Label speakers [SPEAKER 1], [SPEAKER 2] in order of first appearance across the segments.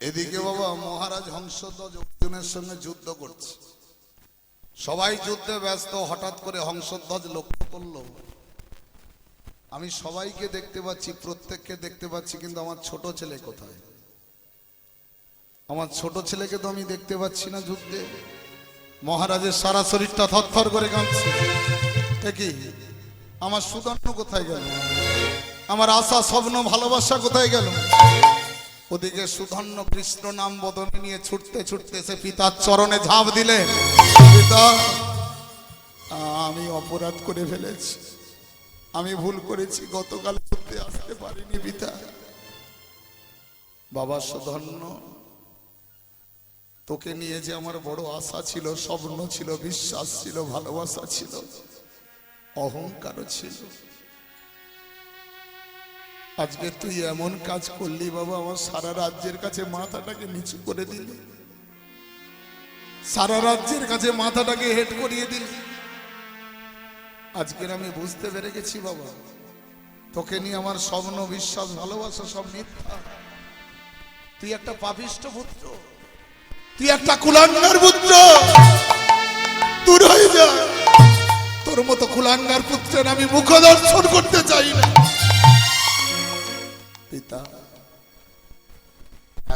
[SPEAKER 1] এদিকে বাবা মহারাজ হংসধ্বজ অর্জুনের সঙ্গে যুদ্ধ করছে, সবাই যুদ্ধে ব্যস্ত। হঠাৎ করে হংসধ্বজ লক্ষ্য করলো, আমি সবাইকে দেখতে পাচ্ছি, প্রত্যেককে দেখতে পাচ্ছি, কিন্তু আমার ছোট ছেলে কোথায়? আমার ছোট ছেলেকে তো আমি দেখতে পাচ্ছি না যুদ্ধে। মহারাজের সারা শরীরটা থরথর করে কাঁপছে। কি আমার সুদর্ণ কোথায় গেল? আমার আশা স্বপ্ন ভালোবাসা কোথায় গেল? ওদিকে সুধন্য কৃষ্ণ নাম বদনে নিয়ে ছুটতে ছুটতে সে পিতার চরণে ঝাঁপ দিলে, পিতা আমি অপরাধ করে ফেলেছি, আমি ভুল করেছি, গতকাল যুদ্ধে আসতে পারিনি পিতা। বাবা সুধন্য, তোকে নিয়ে যে আমার বড় আশা ছিল, স্বপ্ন ছিল, বিশ্বাস ছিল, ভালোবাসা ছিল, অহংকারও ছিল, আজকে তুই এমন কাজ করলি বাবা, আমার সারা রাজ্যের কাছে মাথাটাকে নিচু করে দিলি, সারা রাজ্যের কাছে মাথাটাকে হেট করিয়ে দিলি। আজকের আমি বুঝতে পেরে গেছি বাবা, তোকে নিয়ে আমার স্বপ্ন, বিশ্বাস, ভালোবাসা সব মিথ্যা। তুই একটা পাপিষ্ঠ পুত্র, তুই একটা কুলাঙ্গার পুত্র, দূর হয়ে যা। তোর মতো কুলাঙ্গার পুত্রের আমি মুখ দর্শন করতে চাই না। পিতা,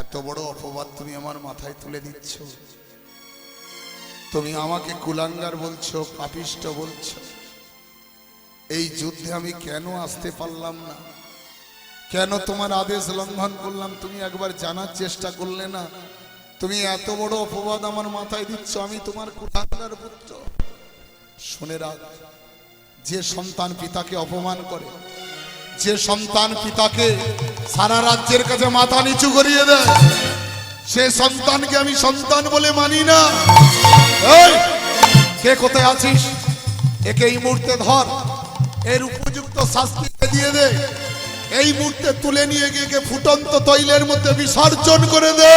[SPEAKER 1] এত বড় অপবাদ তুমি আমার মাথায় তুলে দিচ্ছ, তুমি আমাকে কুলাঙ্গার বলছো, পাপিষ্ঠ বলছো। এই যুদ্ধে আমি কেন আসতে পারলাম না? কেন তোমার আদেশ লঙ্ঘন করলাম? তুমি একবার জানার চেষ্টা করলে না? তুমি এত বড় অপবাদ আমার মাথায় দিচ্ছ, আমি তোমার কুলাঙ্গার পুত্র। শুনে রাখ, যে সন্তান পিতাকে অপমান করে, যে সন্তান পিতাকে সারা রাজ্যের কাছে মাথা নিচু করিয়ে দেয়, সে সন্তানকে আমি সন্তান বলে মানি না। এই কে কোথায় আছিস? একে এই মুহূর্তে ধর, এর উপযুক্ত শাস্তি দিয়ে দে। এই মুহূর্তে তুলে নিয়ে গিয়ে একে ফুটন্ত তৈলের মধ্যে বিসর্জন করে দে।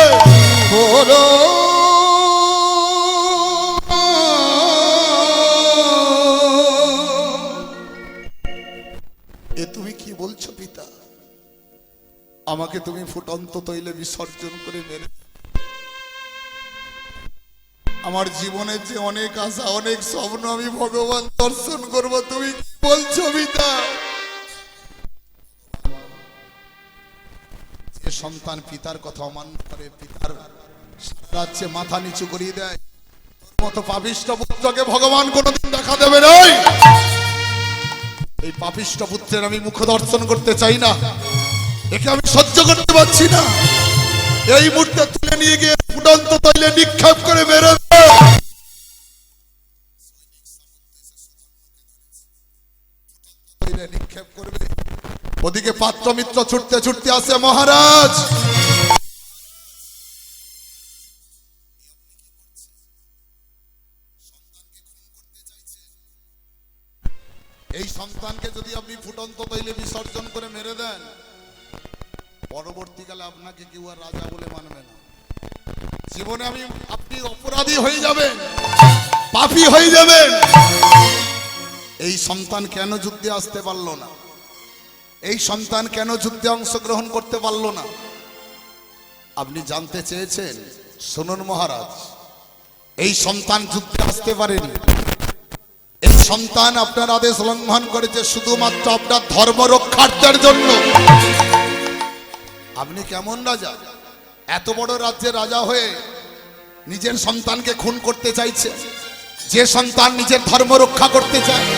[SPEAKER 1] এ তুমি কি বলছো পিতা? আমাকে তুমি ফুটন্ত তৈলে বিসর্জন করে মেরে, আমার জীবনের যে অনেক আশা, অনেক স্বপ্ন, আমি ভগবান দর্শন করব, তুমি কি বলছো পিতা? যে সন্তান পিতার কথা অমান্য করে, পিতার রাজ্যে মাথা নিচু করিয়ে দেয়, মতো পাপিষ্ঠ পুত্রকে ভগবান কোনোদিন দেখা দেবে না। এই পাপিষ্ঠ পুত্রের আমি মুখ দর্শন করতে চাই না, একে আমি সহ্য করতে পারছি না। এই মুহূর্তে তুলে নিয়ে গিয়ে ফুটন্ত তৈলে নিক্ষেপ করে মেরে নিক্ষেপ করবে। ওদিকে পাত্র মিত্র ছুটতে ছুটতে আসে। মহারাজ, এই সন্তানকে যদি আপনি ফুটন্ত তৈলে বিসর্জন করে মেরে দেন, পরবর্তীকালে আপনাকে কেউ আর রাজা বলে মানবে না। জীবনে আপনি অপরাধী হয়ে যাবেন, পাপী হয়ে যাবেন। এই সন্তান কেন যুদ্ধে আসতে পারলো না? এই সন্তান কেন যুদ্ধে অংশগ্রহণ করতে পারলো না? আপনি জানতে চেয়েছেন? শুনুন মহারাজ, এই সন্তান যুদ্ধে আসতে পারেনি। এই সন্তান আপনার আদেশ লঙ্ঘন করেছে শুধুমাত্র আপনার ধর্ম রক্ষার্থের জন্য। আপনি কেমন রাজা? এত বড় রাজ্যের রাজা হয়ে নিজের সন্তানকে খুন করতে চাইছে? যে সন্তান নিজের ধর্ম রক্ষা করতে চায়,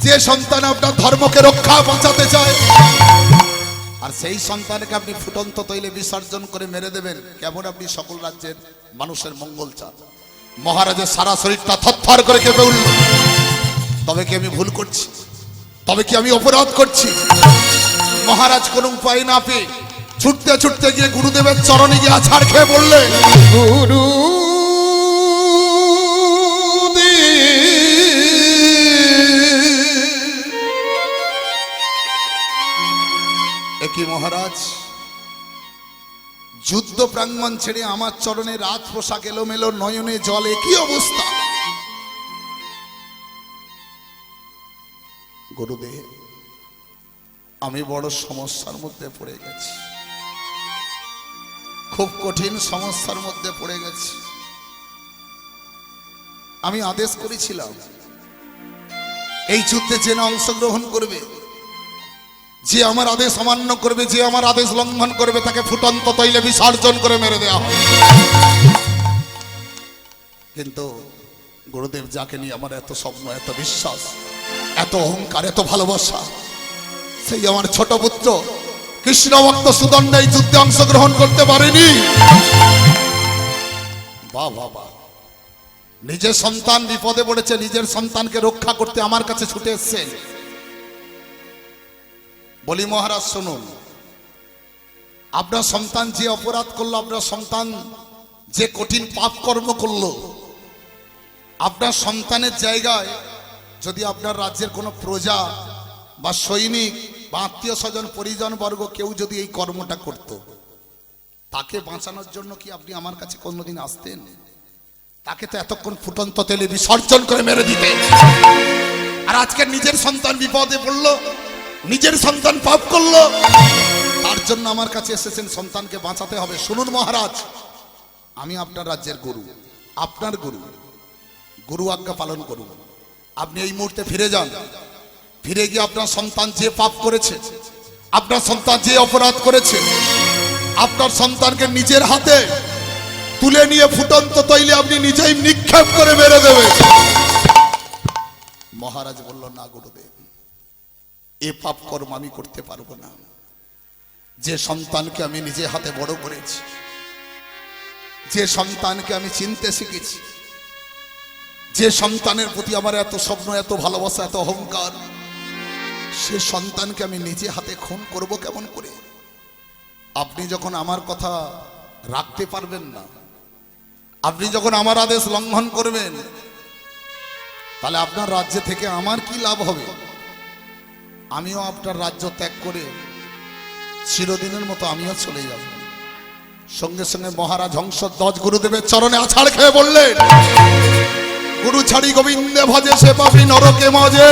[SPEAKER 1] যে সন্তান আপনার ধর্মকে রক্ষা বাঁচাতে চায়, আর সেই সন্তানকে আপনি ফুটন্ত তৈলে বিসর্জন করে মেরে দেবেন, কেমন আপনি সকল রাজ্যের মানুষের মঙ্গল চান? মহারাজের সারা শরীরটা থরথর করে কেঁপে উঠল। তবে কি আমি ভুল করছি? তবে কি আমি অপরাধ করছি? মহারাজ কোনো উপায় না পেয়ে ছুটতে ছুটতে গিয়ে গুরুদেবের চরণে গিয়ে আছাড় খেয়ে বললে, গুরু একই মহারাজ, যুদ্ধ প্রাঙ্গণ ছেড়ে আমার চরণে রাত পোশাক এলোমেলো, নয়নে জল, একই অবস্থা। গুরুদেব, আমি বড় সমস্যার মধ্যে পড়ে গেছি, খুব কঠিন সমস্যার মধ্যে পড়ে গেছি। আমি আদেশ করেছিলাম এই যুদ্ধে যে না অংশগ্রহণ করবে, যে আমার আদেশ অমান্য করবে, যে আমার আদেশ লঙ্ঘন করবে, তাকে ফুটন্ত তৈলে বিসর্জন করে মেরে দেওয়া হবে। কিন্তু গুরুদেব যাকে নিয়ে আমার এত স্বপ্ন, এত বিশ্বাস, এত অহংকার, এত ভালোবাসা, সেই আমার ছোট পুত্র কৃষ্ণ ভক্ত সুদণ্ড এই যুদ্ধে অংশগ্রহণ করতে পারেনি। বাবা, নিজের সন্তান বিপদে পড়েছে, নিজের সন্তানকে রক্ষা করতে আমার কাছে ছুটে এসেছে। বলি মহারাজ শুনুন, আপনার সন্তান যে অপরাধ করলো, আপনার সন্তান যে কঠিন পাপ কর্ম করলো, আপনার সন্তানের জায়গায় যদি আপনার রাজ্যের কোনো প্রজা বা সৈনিক বা আত্মীয় স্বজন পরিজন বর্গ কেউ যদি এই কর্মটা করত, তাকে বাঁচানোর জন্য কি আপনি আমার কাছে কোনোদিন আসতেন? তাকে তো এতক্ষণ ফুটন্ত তেলে বিসর্জন করে মেরে দিতেন। আর আজকে নিজের সন্তান বিপদে পড়লো, নিজের সন্তান পাপ করলো, তার জন্য আমার কাছে এসেছেন সন্তানকে বাঁচাতে হবে। শুনুন মহারাজ, আমি আপনার রাজ্যের গুরু, আপনার গুরু, গুরু আজ্ঞা পালন করুন। আপনি এই মুহূর্তে ফিরে যান, ফিরে গিয়ে আপনার সন্তান যে পাপ করেছে, আপনার সন্তান যে অপরাধ করেছে, আপনার সন্তানকে নিজের হাতে তুলে নিয়ে ফুটন্ত তৈলে আপনি নিজেই নিক্ষেপ করে মেরে দেবেন। মহারাজ বলল, না গুরুদেব, এ পাপ কর্ম আমি করতে পারবো না। যে সন্তানকে আমি নিজে হাতে বড় করেছি, যে সন্তানকে আমি চিনতে শিখেছি, যে সন্তানের প্রতি আমার এত স্বপ্ন, এত ভালোবাসা, এত অহংকার, সে সন্তানকে আমি নিজে হাতে খুন করব কেমন করে? আপনি যখন আমার কথা রাখতে পারবেন না, আপনি যখন আমার আদেশ লঙ্ঘন করবেন, তাহলে আপনার রাজ্য থেকে আমার কি লাভ হবে? আমিও আপনার রাজ্য ত্যাগ করে চিরদিনের মতো আমিও চলে যাব। সঙ্গে সঙ্গে মহারাজ হংসধ্বজ গুরুদেবের চরণে আছাড় খেয়ে বললেন, গুরু ছাড়ি গোবিন্দে ভজে সে পাপী নরকে মজে।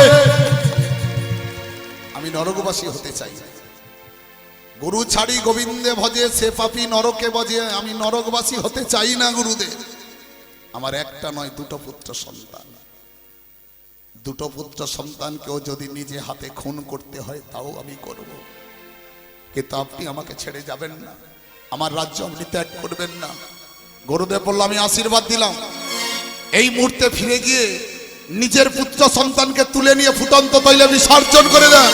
[SPEAKER 1] আমি নরকবাসী হতে চাই। গুরু ছাড়ি গোবিন্দে ভজে সে পাপী নরকে ভজে। আমি নরকবাসী হতে চাই না গুরুদেব। আমার একটা নয়, দুটো পুত্র সন্তান, দুটো পুত্র সন্তানকেও যদি নিজে হাতে খুন করতে হয় তাও আমি করব। কিন্তু আপনি আমাকে ছেড়ে যাবেন না, আমার রাজ্য আপনি ত্যাগ করবেন না। গুরুদেব বলল, আমি আশীর্বাদ দিলাম, এই মুহূর্তে ফিরে গিয়ে নিজের পুত্র সন্তানকে তুলে নিয়ে ফুটন্ত তৈলে বিসর্জন করে দেন।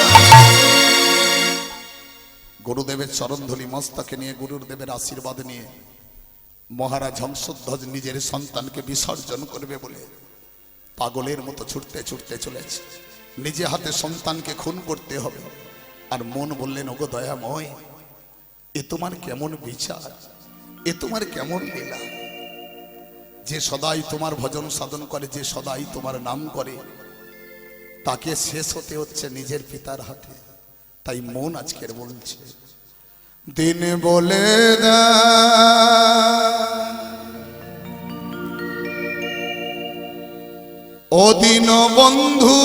[SPEAKER 1] গুরুদেবের চরণধুলি মস্তকে নিয়ে, গুরুদেবের আশীর্বাদ নিয়ে মহারাজ হংসধ্বজ নিজের সন্তানকে বিসর্জন করবে বলে পাগলের মতো ছুটতে ছুটতে চলেছে। নিজে হাতে সন্তানকে খুন করতে হবে। আর মন বললেন, ওগো দয়াময়, এ তোমার কেমন বিচার, এ তোমার কেমন লীলা? যে সদাই তোমার ভজন সাধন করে, যে সদাই তোমার নাম করে, তাকে শেষ হতে হচ্ছে নিজের পিতার হাতে। তাই মন আজকের বলছে, দিন বলে ও দিন বন্ধু,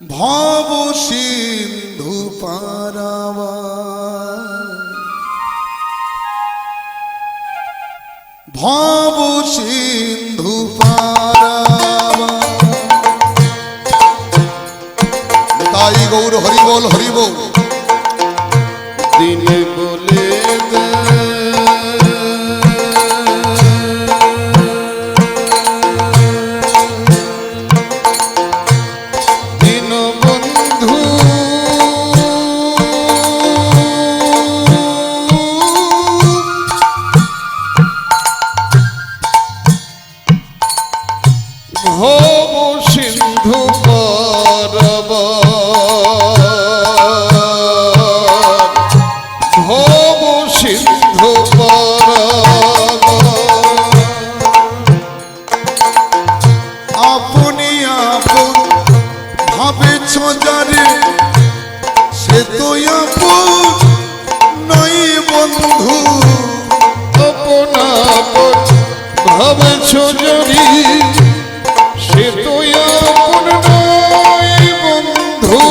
[SPEAKER 1] ভব সিন্ধু পারাবা, ভব সিন্ধু পারাবা। তাই গৌর হরি বল, হরি বল।
[SPEAKER 2] দিনে বলে দিন বন্ধু, ভব সিন্ধু পারাবা, ভব সিন্ধু পারাবা।
[SPEAKER 1] আপনি আপন ভাবেছ যারে, সে তো আপন নয় বন্ধু।
[SPEAKER 2] আপন আপন ভাবেছ যদি, সে তো আপন নয় বন্ধু।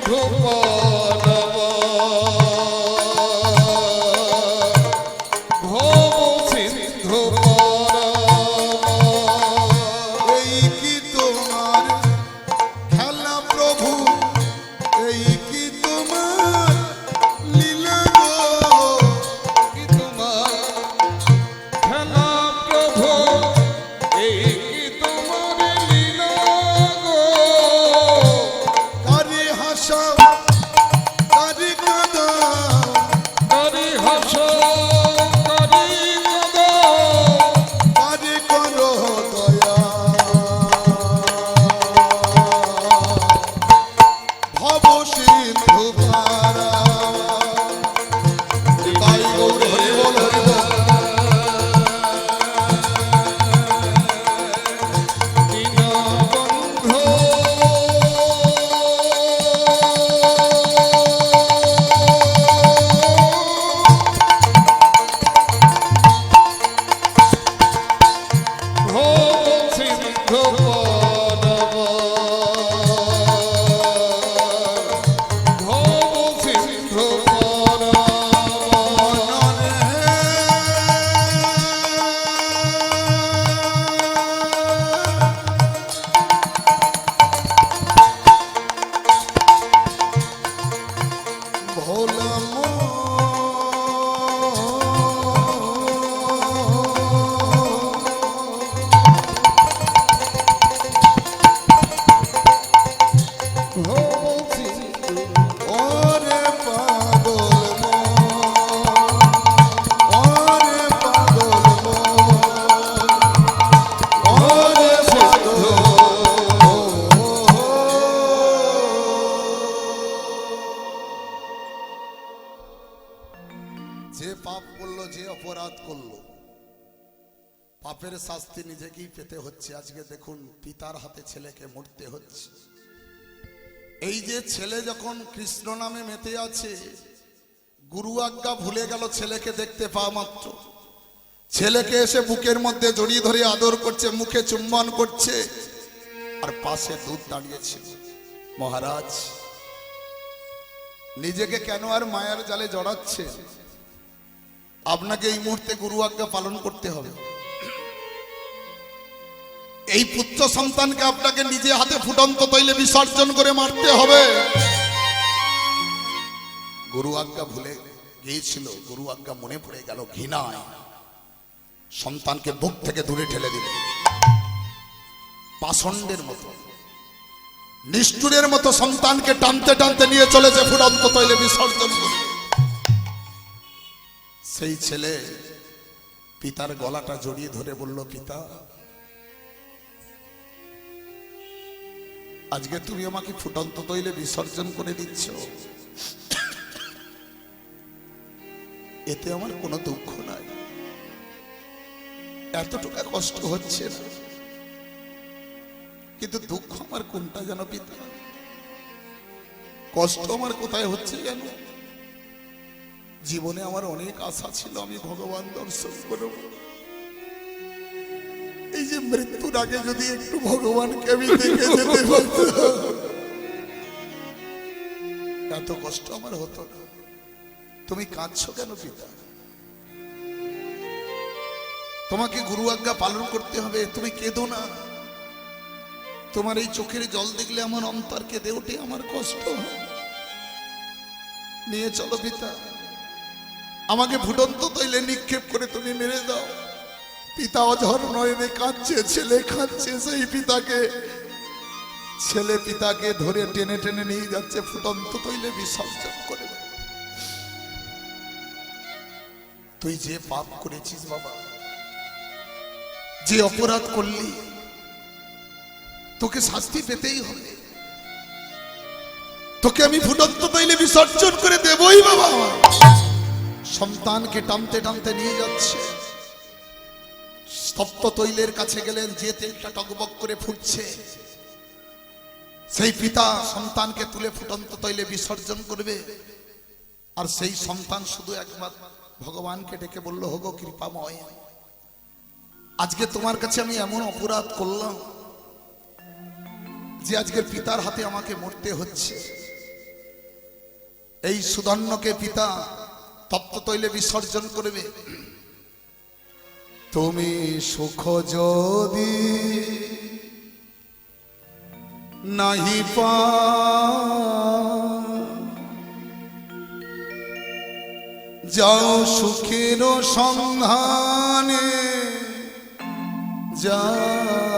[SPEAKER 2] সিন্ধু পারাবা ভব সিন্ধু পারাবা
[SPEAKER 1] এই কি তোমার খেলা প্রভু, এই কি তোমার লীলা গো,
[SPEAKER 2] কি তোমার খেলা প্রভু এই কি তোমার লীলা গো
[SPEAKER 1] কারে হাসা কারে কাঁদা,
[SPEAKER 2] কারি হাস কারি গদা
[SPEAKER 1] কারে করো দয়া, ভব সিন্ধু পারা। তাই গৌর হরি বল হরি বল।
[SPEAKER 2] দীনবন্ধু ভব সিন্ধু পারাবা ভব সিন্ধু পারাবা
[SPEAKER 1] ভোলা
[SPEAKER 2] ভব সিন্ধু
[SPEAKER 1] ওরে পাগল ওরে পাগল ওরে পাগল। যে পাপ করলো, যে অপরাধ করলো, পাপের শাস্তি নিজেকেই পেতে হচ্ছে। আজকে দেখুন পিতার হাতে ছেলেকে মরতে হচ্ছে। এই যে ছেলে যখন কৃষ্ণ নামে মেতে আছে, গুরু আজ্ঞা ভুলে গেল ছেলেকে দেখতে পাওয়া মাত্র। ছেলেকে এসে বুকের মধ্যে জড়িয়ে ধরে আদর করছে, মুখে চুম্বন করছে, আর পাশে দুধ দাঁড়িয়েছিল। মহারাজ নিজেকে কেন আর মায়ার জালে জড়াচ্ছে? আপনাকে এই মুহূর্তে গুরু আজ্ঞা পালন করতে হবে। এই পুত্র সন্তানকে আপনাকে নিজে হাতে ফুটন্ত তৈলে বিসর্জন করে মারতে হবে। গুরু আজ্ঞা ভুলে গিয়েছিল, গুরু আজ্ঞা মনে পড়ে গেল, ঘৃণায় সন্তানকে বুক থেকে দূরে ঠেলে দিল। পাষণ্ডের মতো, নিষ্ঠুরের মতো সন্তানকে টানতে টানতে নিয়ে চলেছে ফুটন্ত তৈলে বিসর্জন করে। সেই ছেলে পিতার গলাটা জড়িয়ে ধরে বলল, পিতা আজকে তুমি আমাকে ফুটন্ত তৈলে বিসর্জন করে দিচ্ছ, এতে আমার কোনো দুঃখ নাই, এতটুকু কষ্ট হচ্ছে না, কিন্তু দুঃখ আমার কোনটা জানো পিতা? কষ্ট আমার কোথায় হচ্ছে জানো? জীবনে আমার অনেক আশা ছিল, আমি ভগবান দর্শন করব। এই যে মৃত্যুর আগে যদি একটু ভগবানকে আমি দেখে যেতে পারতাম, এত কষ্ট আমার হতো না। তুমি কাঁদছো কেন পিতা? তোমাকে গুরু আজ্ঞা পালন করতে হবে, তুমি কেঁদো না। তোমার এই চোখের জল দেখলে আমার অন্তর কেঁদে ওঠে, আমার কষ্ট হয়। নিয়ে চলো পিতা, আমাকে ফুটন্ত তৈলে নিক্ষেপ করে তুমি মেরে দাও। পিতা অঝর নয়নে কাঁদছে, ছেলে কাঁদছে। সেই পিতাকে, ছেলে পিতাকে ধরে টেনে টেনে নিয়ে যাচ্ছে ফুটন্ত তৈলে বিসর্জন করে। তুই যে পাপ করেছিস বাবা, যে অপরাধ করলি, তোকে শাস্তি পেতেই হবে। তোকে আমি ফুটন্ত তৈলে বিসর্জন করে দেবই বাবা। সন্তানকে টানতে টানতে নিয়ে যাচ্ছে। স্তপ্ত তৈলের কাছে গেলেন, যে তেলটা টকবক করে ফুটছে, সেই পিতা সন্তানকে তুলে ফুটন্ত তৈলে বিসর্জন করবে। আর সেই সন্তান শুধু একবার ভগবানকে ডেকে বলল, হোগো কৃপাময়, আজকে তোমার কাছে আমি এমন অপরাধ করলাম যে আজকের পিতার হাতে আমাকে মরতে হচ্ছে। এই সুধন্যকে পিতা তপ্ত তৈলে বিসর্জন করবে। তুমি সুখ যদি নাহি পা যাও সুখের সন্ধানে যাও,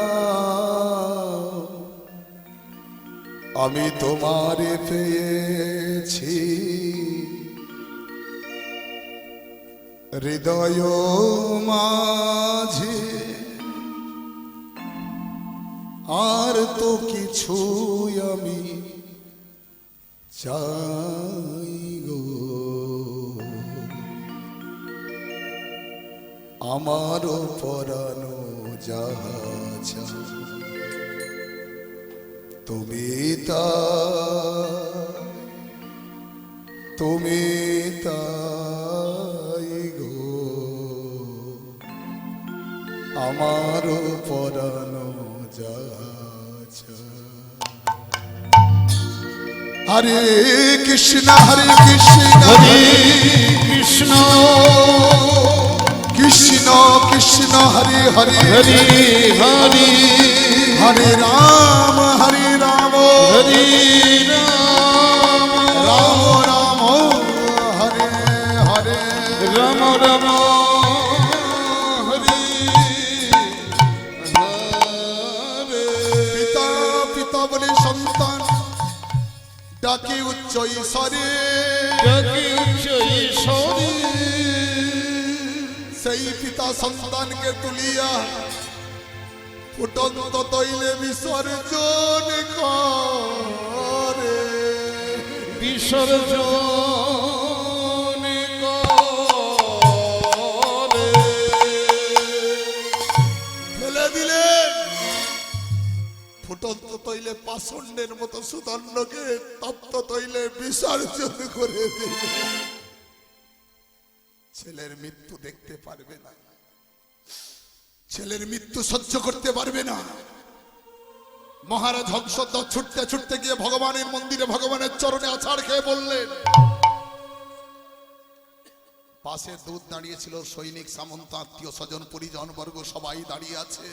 [SPEAKER 1] আমি তোমারে পেয়েছি হৃদয় মাঝে, আর তো কিছু আমি চাই গো, আমারও পরানো যাহা চাই তুমি তাই গো, আমারও পরানো যাহা চাই। হরে কৃষ্ণ হরে কৃষ্ণ
[SPEAKER 2] হরে কৃষ্ণ
[SPEAKER 1] কৃষ্ণ কৃষ্ণ হরে হরে
[SPEAKER 2] হরে হরে
[SPEAKER 1] হরে রাম হরে রাম
[SPEAKER 2] হরে
[SPEAKER 1] রাম রাম হরে হরে
[SPEAKER 2] রাম রাম হরে হরে।
[SPEAKER 1] পিতা পিতা বলে সন্তান ডাকে উচ্চ ঈশ্বরে,
[SPEAKER 2] ডাকে উচ্চ ঈশ্বরে,
[SPEAKER 1] সেই পিতা সন্তানকে তুলিয়া ফুটন্ত তৈলে বিসর্জন করে,
[SPEAKER 2] বিসর্জন করে।
[SPEAKER 1] ফেলে দিলেন ফুটন্ত তৈলে পাষণ্ডের মতো সুধন্যকে তপ্ত তৈলে বিসর্জন করে দিলেন। ছেলের মৃত্যু দেখতে পারবে না, ছেলের মৃত্যু সহ্য করতে পারবে না। মহারাজ হংসধ্বজ ছুটতে ছুটতে গিয়ে ভগবানের মন্দিরে ভগবানের চরণে আছাড় খেয়ে বললেন। পাশে দুধ দাঁড়িয়েছিল, সৈনিক সামন্ত আত্মীয় স্বজন পরিজন বর্গ সবাই দাঁড়িয়ে আছে।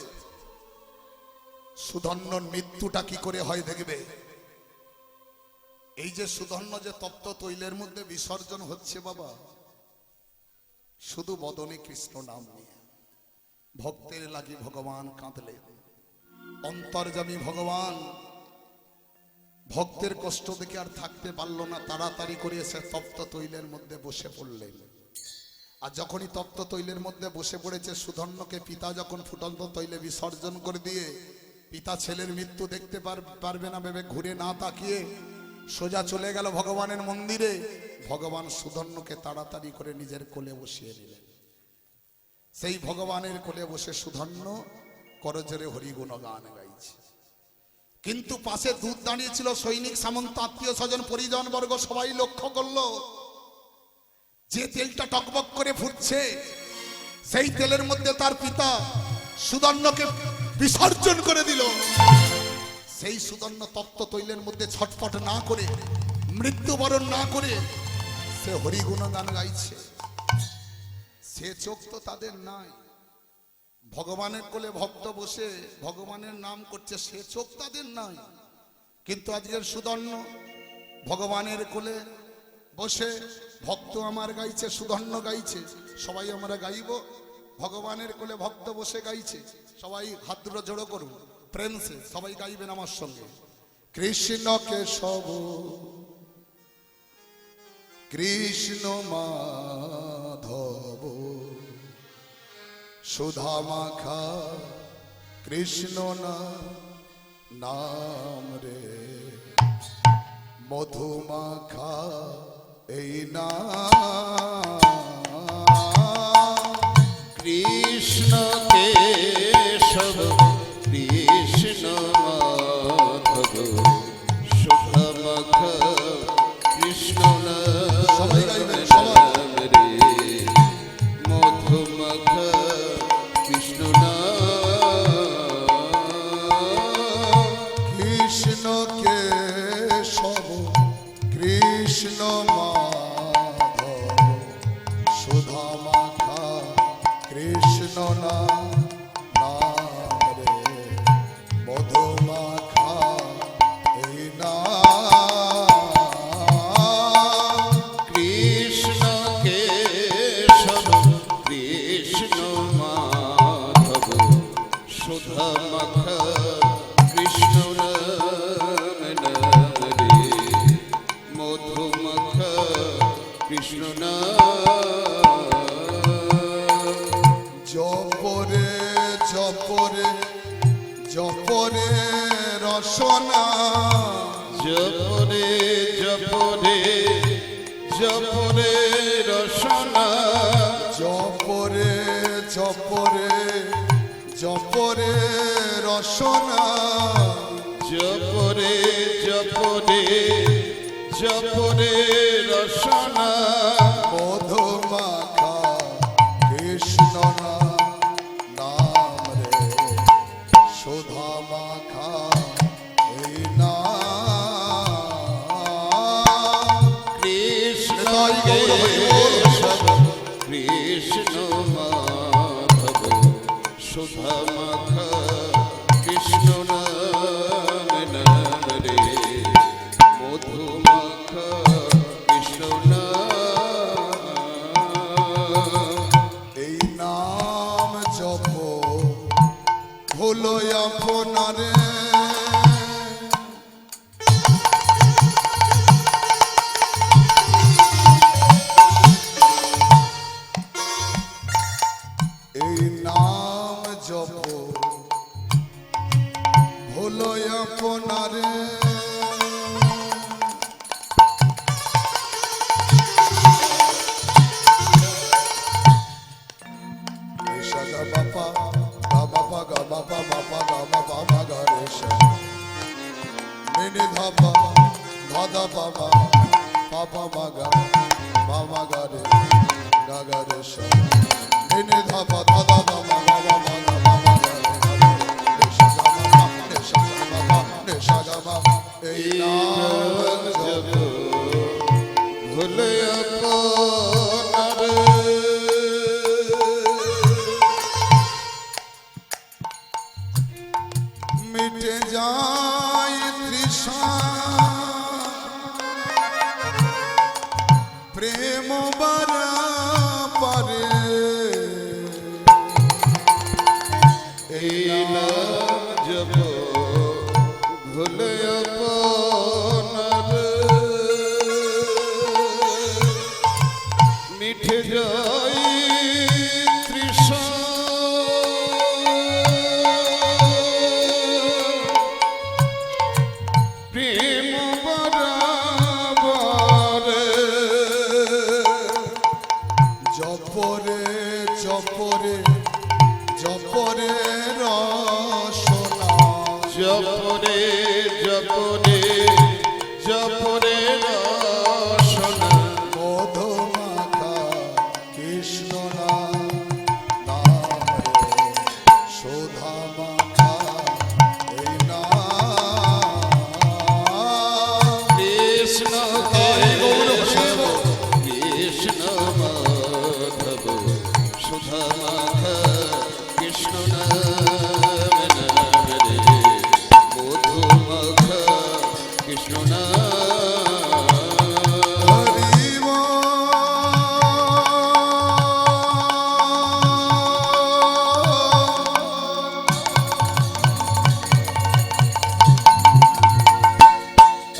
[SPEAKER 1] সুধন্যর মৃত্যুটা কি করে হয় দেখবে। এই যে সুধন্য যে তপ্ত তৈলের মধ্যে বিসর্জন হচ্ছে বাবা, শুধু বদনে কৃষ্ণ নাম নিয়ে ভক্তের লাগি ভগবান কাঁদলেন। অন্তর্যামী ভগবান ভক্তের কষ্ট দেখে আর থাকতে পারল না, তাড়াতাড়ি করে এসে তপ্ত তৈলের মধ্যে বসে পড়লেন। আর যখনই তপ্ত তৈলের মধ্যে বসে পড়েছে সুধন্যকে পিতা যখন ফুটন্ত তৈলে বিসর্জন করে দিয়ে পিতা ছেলের মৃত্যু দেখতে পারবে না ভেবে ঘুরে না তাকিয়ে সোজা চলে গেল ভগবানের মন্দিরে। ভগবান সুধন্যকে তাড়াতাড়ি করে নিজের কোলে বসিয়ে নিলেন। সেই ভগবানের কোলে বসে সুধন্য করজোরে হরিগুণ গান গাইছে। কিন্তু পাশে দুধ দাঁড়িয়েছিল, সৈনিক সামন্ত আত্মীয় স্বজন পরিজন বর্গ সবাই লক্ষ্য করলো যে তেলটা টকবক করে ফুটছে, সেই তেলের মধ্যে তার পিতা সুধন্যকে বিসর্জন করে দিল। সেই সুধন্য তপ্ত তৈলের মধ্যে ছটফট না করে, মৃত্যুবরণ না করে সে হরিগুণ গান গাইছে। সে চোখ তো তাদের নাই, ভগবানের কোলে ভক্ত বসে ভগবানের নাম করছে, সে চোখ তাদের নাই। কিন্তু আজকের সুধন্য ভগবানের কোলে বসে ভক্ত আমার গাইছে, সুধন্য গাইছে, সবাই আমরা গাইব। ভগবানের কোলে ভক্ত বসে গাইছে, সবাই হাত দুটো জড়ো করুন প্রেম সে, সবাই গাইবেন আমার সঙ্গে। কৃষ্ণ কেশব কৃষ্ণ মাধব সুধা মাখা কৃষ্ণ নাম রে, মধু মাখা এই নাম।
[SPEAKER 2] কৃষ্ণ কেশব কৃষ্ণ মাধব সুধা মাখা কৃষ্ণ
[SPEAKER 1] সবাই গাইবেন,
[SPEAKER 2] নাম রে, মধু মাখা কৃষ্ণ নাম।
[SPEAKER 1] কৃষ্ণ কেশব কৃষ্ণ কৃষ্ণ মাধব সুধা মাখা কৃষ্ণ নাম রে মধু মাখা এই নাম
[SPEAKER 2] কৃষ্ণ কেশব কৃষ্ণ মাধব সুধা মাখা কৃষ্ণ নাম রে মধু মাখা কৃষ্ণ নাম
[SPEAKER 1] জপরে জপরে জপরে রসনা
[SPEAKER 2] জপরে জপরে জপরে রসনা
[SPEAKER 1] জপরে জপরে জপরে রসনা
[SPEAKER 2] জপরে জপরে জপরে রসনা
[SPEAKER 1] মধু মাখা কৃষ্ণ নাম রে সুধা মাখা এই নাম
[SPEAKER 2] কৃষ্ণ কেশব কৃষ্ণ মাধব সুধা মাখা কৃষ্ণ নাম রে মধু মাখা কৃষ্ণ নাম
[SPEAKER 1] এই নাম জপ হলো আপনারে এই নাম জপ হলো আপনারে Shaga bapa, ga bapa, ga bapa, bapa, ga bapa, ma ga re sha. Nini dha pa, dha dha pa ma, papa ma ga, ma ma ga re sha. Nini dha pa, dha dha pa ma, ma ma ma ga, ma ma ga re sha. Re sha ga ma, re sha ga ma, ei naam jap.
[SPEAKER 2] ভুলে আপনারে
[SPEAKER 1] মিটে যায় তৃষা প্রেম বারা পারে
[SPEAKER 2] এই নাম জপ ভুলে আপনারে মিঠে যায় তৃষা প্রেম বরাবরে
[SPEAKER 1] জপরে জপরে জপরে রসনা
[SPEAKER 2] জপরে জপরে জপরে রসনা
[SPEAKER 1] মধু মাখা কৃষ্ণ নাম রে সুধা মাখা এই নাম
[SPEAKER 2] কৃষ্ণ কেশব কৃষ্ণ মাধব সুধা মাখা কৃষ্ণ নাম রে মধু মাখা কৃষ্ণ নাম
[SPEAKER 1] হরি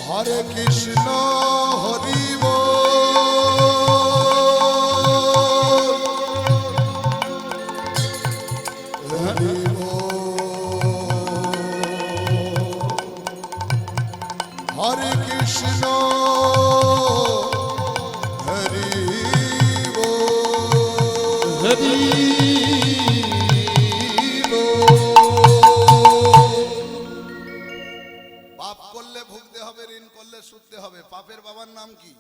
[SPEAKER 1] হরে কৃষ্ণ হরি হরি হরে কৃষ্ণ হরি
[SPEAKER 2] হরি
[SPEAKER 1] পাপ করলে ভুগতে হবে, ঋণ করলে শুধতে হবে। পাপের বাবার নাম কি?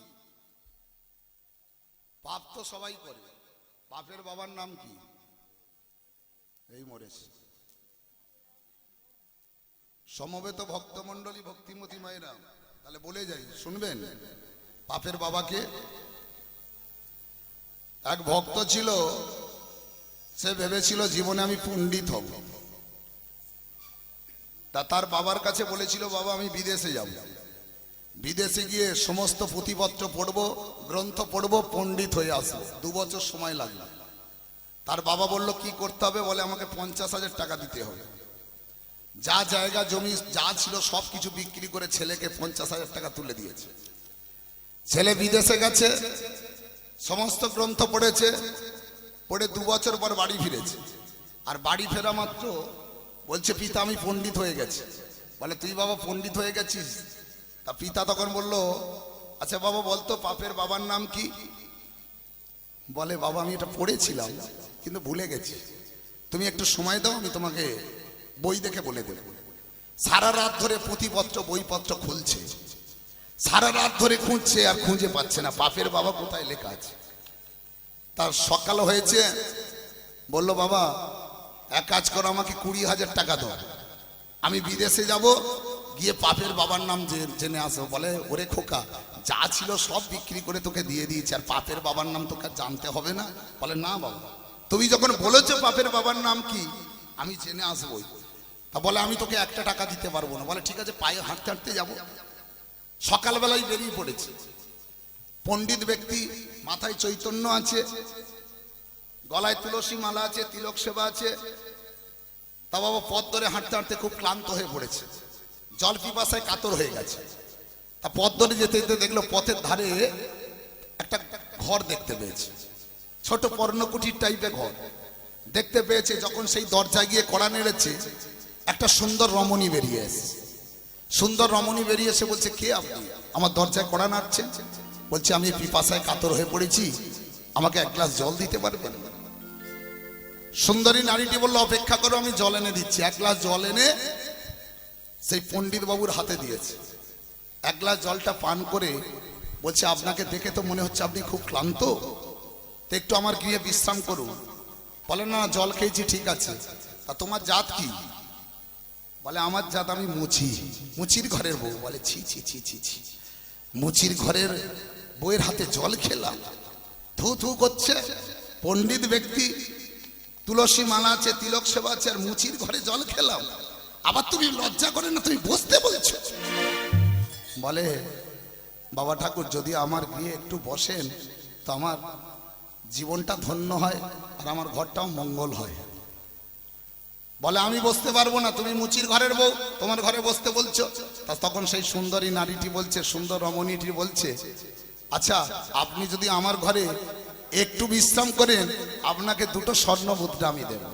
[SPEAKER 1] পাপ তো সবাই করে, পাপের বাবার নাম কি? এই মরেছে। সমবেত ভক্তমণ্ডলী ভক্তিমতী মায়েরা, তাহলে বলে যাই, শুনবেন। বাপের বাবাকে। এক ভক্ত ছিল, সে ভেবেছিল জীবনে আমি পণ্ডিত হব। তা তার বাবার কাছে বলেছিল, বাবা আমি বিদেশে যাব, বিদেশে গিয়ে সমস্ত পুঁথিপত্র পড়বো, গ্রন্থ পড়বো, পণ্ডিত হয়ে আসবো, 2 বছর সময় লাগবে। তার বাবা বলল কি করতে হবে? বলে আমাকে 50,000 টাকা দিতে হবে। যা জায়গা জমি যা ছিল সব কিছু বিক্রি করে ছেলেকে 50,000 টাকা তুলে দিয়েছে। ছেলে বিদেশে গেছে, সমস্ত গ্রন্থ পড়েছে, পড়ে 2 বছর পর বাড়ি ফিরেছে। আর বাড়ি ফেরা মাত্র বলছে, পিতা আমি পণ্ডিত হয়ে গেছি। বলে তুই বাবা পণ্ডিত হয়ে গেছিস? তা পিতা তখন বলল, আচ্ছা বাবা বলতো পাপের বাবার নাম কি? বলে বাবা আমি এটা পড়েছিলাম কিন্তু ভুলে গেছি, তুমি একটু সময় দাও, আমি তোমাকে বই দেখে বলে দেব। সারা রাত ধরে পুঁথিপত্র বইপত্র খুলছে, সারা রাত ধরে খুঁজছে আর খুঁজে পাচ্ছে না পাপের বাবা কোথায় লেখা আছে। তার সকাল হয়েছে, বলল বাবা এক কাজ করো, আমাকে 20,000 টাকা দাও, আমি বিদেশে যাব, গিয়ে পাপের বাবার নাম জেনে আসবো। বলে ওরে খোকা, যা ছিল সব বিক্রি করে তোকে দিয়ে দিয়েছে, আর পাপের বাবার নাম তোকে জানতে হবে না? বলে না বাবা, তুমি যখন বলেছো পাপের বাবার নাম কি, আমি জেনে আসবোই। তা বলে আমি তোকে 1 টাকা দিতে পারবো না। বলে ঠিক আছে, পায়ে হাঁটতে হাঁটতে যাবো। সকালবেলায় বেরিয়ে পড়েছে। পণ্ডিত ব্যক্তি, মাথায় চৈতন্য আছে, গলায় তুলসী মালা আছে, তিলক সেবা আছে। তা বাবা পথ ধরে হাঁটতে হাঁটতে খুব ক্লান্ত হয়ে পড়েছে, জল পিপাসায় কাতর হয়ে গেছে। তা পথ ধরে যেতে যেতে দেখলো পথের ধারে একটা ঘর দেখতে পেয়েছে, ছোট পর্ণকুটির টাইপের ঘর দেখতে পেয়েছে। যখন সেই দরজায় গিয়ে কড়া নেড়েছে, একটা সুন্দর রমণী বেরিয়ে এসেছে। সুন্দর রমণী বেরিয়ে এসে বলছে, কে আপনি, আমার দরজায় কড়া নাড়ছেন? বলছে আমি পিপাসায় কাতর হয়ে পড়েছি, আমাকে 1 গ্লাস জল দিতে পারবেন? সুন্দরী নারীটি বলল, অপেক্ষা করো, আমি জল এনে দিচ্ছি। 1 গ্লাস জল এনে সেই পণ্ডিত বাবুর হাতে দিয়েছে। 1 গ্লাস জলটা পান করে বলছে, আপনাকে দেখে তো মনে হচ্ছে আপনি খুব ক্লান্ত, তো একটু আমার গৃহে বিশ্রাম করুন। বলে না, জল খেয়েছি ঠিক আছে, তা তোমার জাত কি? বলে আমার জাত আমি মুচি, মুচির ঘরের বউ। বলে ছি ছি ছি ছি ছি, মুচির ঘরের বউয়ের হাতে জল খেলাম? থু থু করছে। পণ্ডিত ব্যক্তি, তুলসী মালা আছে, তিলক সেবা আছে, আর মুচির ঘরে জল খেলাম? আবার তুমি লজ্জা করে না, তুমি বসতে বলছো? বলে বাবা ঠাকুর, যদি আমার গিয়ে একটু বসেন তো আমার জীবনটা ধন্য হয় আর আমার ঘরটাও মঙ্গল হয়। বলে আমি বসতে পারবো না, তুমি মুচির ঘরের বউ, তোমার ঘরে বসতে বলছো? তা তখন সেই সুন্দরী নারীটি বলছে, সুন্দর রমণীটি বলছে, আচ্ছা আপনি যদি আমার ঘরে একটু বিশ্রাম করেন, আপনাকে 2টো স্বর্ণ মুদ্রা আমি দেব।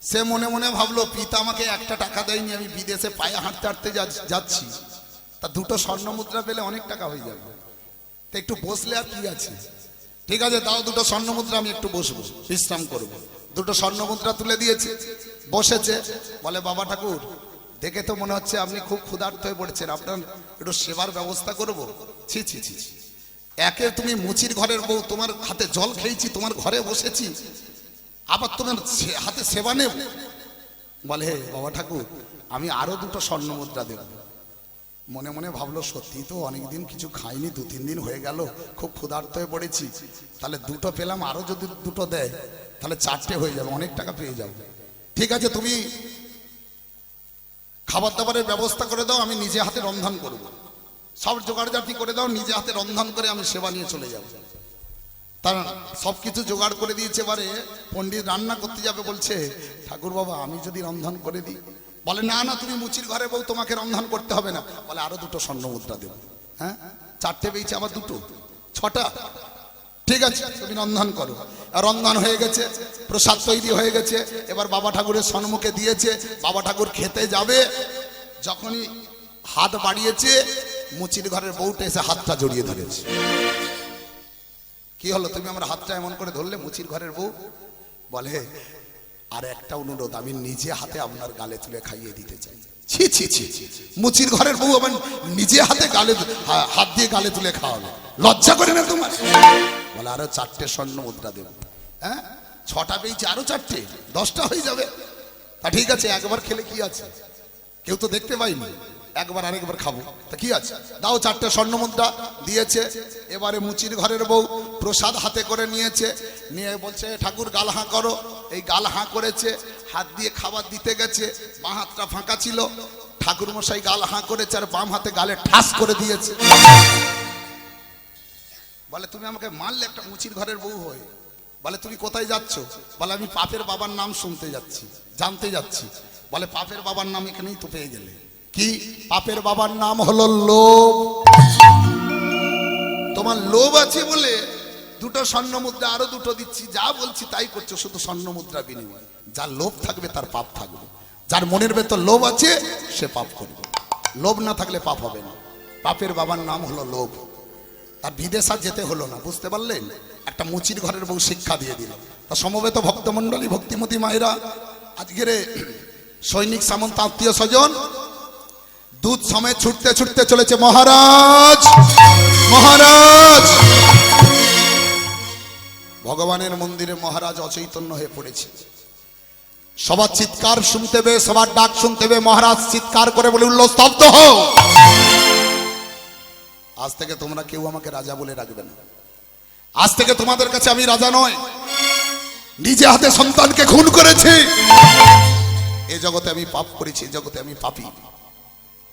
[SPEAKER 1] সে মনে মনে ভাবলো, পিতা আমাকে 1 টাকা দেয়নি, আমি বিদেশে পায়ে হাঁটতে হাঁটতে যাচ্ছি, তা 2টো স্বর্ণ মুদ্রা পেলে অনেক টাকা হয়ে যাবে, তো একটু বসলে আর কি আছে। ঠিক আছে দাও 2টো স্বর্ণ মুদ্রা, আমি একটু বসবো, বিশ্রাম করবো। 2টো স্বর্ণ মুদ্রা তুলে দিয়েছে, বসেছে। বলে বাবা ঠাকুর, দেখে তো মনে হচ্ছে আপনি খুব ক্ষুধার্ত হয়ে পড়েছেন, আপনার একটু সেবার ব্যবস্থা করবো? ছি ছি ছি, একে তুমি মুচির ঘরের বউ, তোমার হাতে জল খেয়েছি, তোমার ঘরে বসেছি, আবার তোমার হাতে সেবা নেব? বলে হে বাবা ঠাকুর, আমি আরো 2টো স্বর্ণ মুদ্রা দেব। মনে মনে ভাবলো, সত্যি তো অনেকদিন কিছু খাইনি, 2-3 দিন হয়ে গেল, খুব ক্ষুধার্ত হয়ে পড়েছি, তাহলে 2টো পেলাম, আরো যদি 2টো দেয় তাহলে 4টে হয়ে যাবে, অনেক টাকা পেয়ে যাবো। ঠিক আছে তুমি খাবার দাবারের ব্যবস্থা করে দাও, আমি নিজে হাতে রন্ধন করব, সব জোগাড় জাতি করে দাও, নিজে হাতে রন্ধন করে আমি সেবা নিয়ে চলে যাব। তার সবকিছু জোগাড় করে দিয়েছে। এবারে পণ্ডিত রান্না করতে যাবে, বলছে ঠাকুর বাবা আমি যদি রন্ধন করে দিই? বলে না না, তুমি মুচির ঘরে বউ, তোমাকে রন্ধন করতে হবে না। বলে আরো 2টো স্বর্ণ মুদ্রা দেব। হ্যাঁ 4টে পেয়েছে, আবার 2টো, 6টা। ঠিক আছে তুমি রন্ধন করো। আর রন্ধন হয়ে গেছে, প্রসাদ তৈরি হয়ে গেছে, এবার বাবা ঠাকুরের সম্মুখে দিয়েছে। বাবা ঠাকুর খেতে যাবে, যখনই হাত বাড়িয়েছে, মুচির ঘরের বউটা এসে হাতটা জড়িয়ে ধরেছে। কি হলো, তুমি আমার হাতটা এমন করে ধরলে? মুচির ঘরের বউ বলে আর একটা অনুরোধ, আমি নিজে হাতে আপনার গালে তুলে খাইয়ে দিতে চাই। ছি ছি ছি, মুচির ঘরের বউ আবার নিজে হাতে হাত দিয়ে গালে তুলে খাওয়াবে, লজ্জা করে না তোমার? বলে আরো 4টে স্বর্ণ মুদ্রা দেব। হ্যাঁ 6টা পেয়েছি, আরো 4টে, 10টা হয়ে যাবে। তা ঠিক আছে, একবার খেলে কি আছে, কেউ তো দেখতে পাইনি। একবার আরেকবার খাবো, তা কি আছে, দাও 4টে স্বর্ণ মুদ্রা দিয়েছে। এবারে মুচির ঘরের বউ প্রসাদ হাতে করে নিয়েছে, নিয়ে বলছে ঠাকুর গাল হাঁ করো। এই গাল হাঁ করেছে, হাত দিয়ে খাবার দিতে গেছে, বাঁ হাতটা ফাঁকা ছিল। ঠাকুর মশাই গাল হাঁ করেছে আর বাম হাতে গালে ঠাস করে দিয়েছে। বলে তুমি আমাকে মারলে একটা মুচির ঘরের বউ হয়ে। বলে তুমি কোথায় যাচ্ছ? বলে আমি পাপের বাবার নাম শুনতে যাচ্ছি, জানতে যাচ্ছি। বলে পাপের বাবার নাম এখানেই তো পেয়ে গেলে। কি? পাপের বাবার নাম হলো লোভ। তোমার লোভ আছে বলে 2টো স্বর্ণ মুদ্রা আরো 2টো দিচ্ছি, যা বলছি তাই করছো, শুধু স্বর্ণ মুদ্রা বিনিময়। যার লোভ থাকবে তার পাপ থাকবে, যার মনের ভেতর লোভ আছে সে পাপ করবে, লোভ না থাকলে পাপ হবে না। পাপের বাবার নাম হলো লোভ। তার বিদেশ আর যেতে হলো না, বুঝতে পারলেন? একটা মুচির ঘরের বউ শিক্ষা দিয়ে দিল। তা সমবেত ভক্তমণ্ডলী, ভক্তিমতী মায়েরা, আজকের সৈনিক সামন্ত আত্মীয় স্বজন দুধ সময় ছুটতে ছুটতে চলেছে। মহারাজ, মহারাজ! ভগবানের মন্দিরে মহারাজ অচৈতন্য হয়ে পড়েছে। সবার চিৎকার শুনতে হবে, সবার ডাক শুনতে হবে। মহারাজ চিৎকার করে বলে উঠল, স্তব্ধ হও। আজ থেকে তোমরা কেউ আমাকে রাজা বলে রাখবে না। আজ থেকে তোমাদের কাছে আমি রাজা নয়, নিজে হাতে সন্তানকে খুন করেছি। এ জগতে আমি পাপ করেছি, এ জগতে আমি পাপী।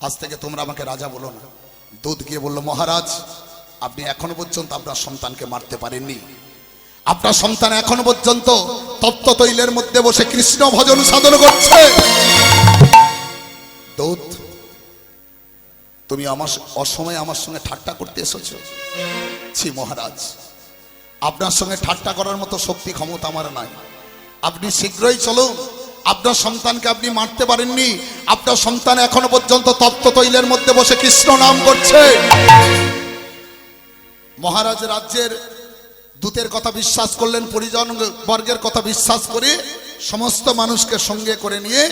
[SPEAKER 1] আজ থেকে তোমরা আমাকে রাজা বলো না। দুধ গিয়ে বলল, মহারাজ আপনি এখনো পর্যন্ত আপনার সন্তানকে মারতে পারেননি। আপনার সন্তান এখনো পর্যন্ত তপ্ত তৈলের মধ্যে বসে কৃষ্ণ ভজন সাধন করছে। দুধ, তুমি আমার অসময়ে আমার সঙ্গে ঠাট্টা করতে এসেছো। ছি মহারাজ, আপনার সঙ্গে ঠাট্টা করার মতো শক্তি ক্ষমতা আমার নাই। আপনি শীঘ্রই চলুন। আপনার সন্তানকে আপনি মারতে পারেননি। আপনার সন্তান এখনো পর্যন্ত তপ্ত তৈলের মধ্যে বসে কৃষ্ণ নাম করছে। মহারাজ রাজ্যের দূতের কথা বিশ্বাস করলেন, পরিজন বর্গের কথা বিশ্বাস করে সমস্ত মানুষকে সঙ্গে করে নিয়ে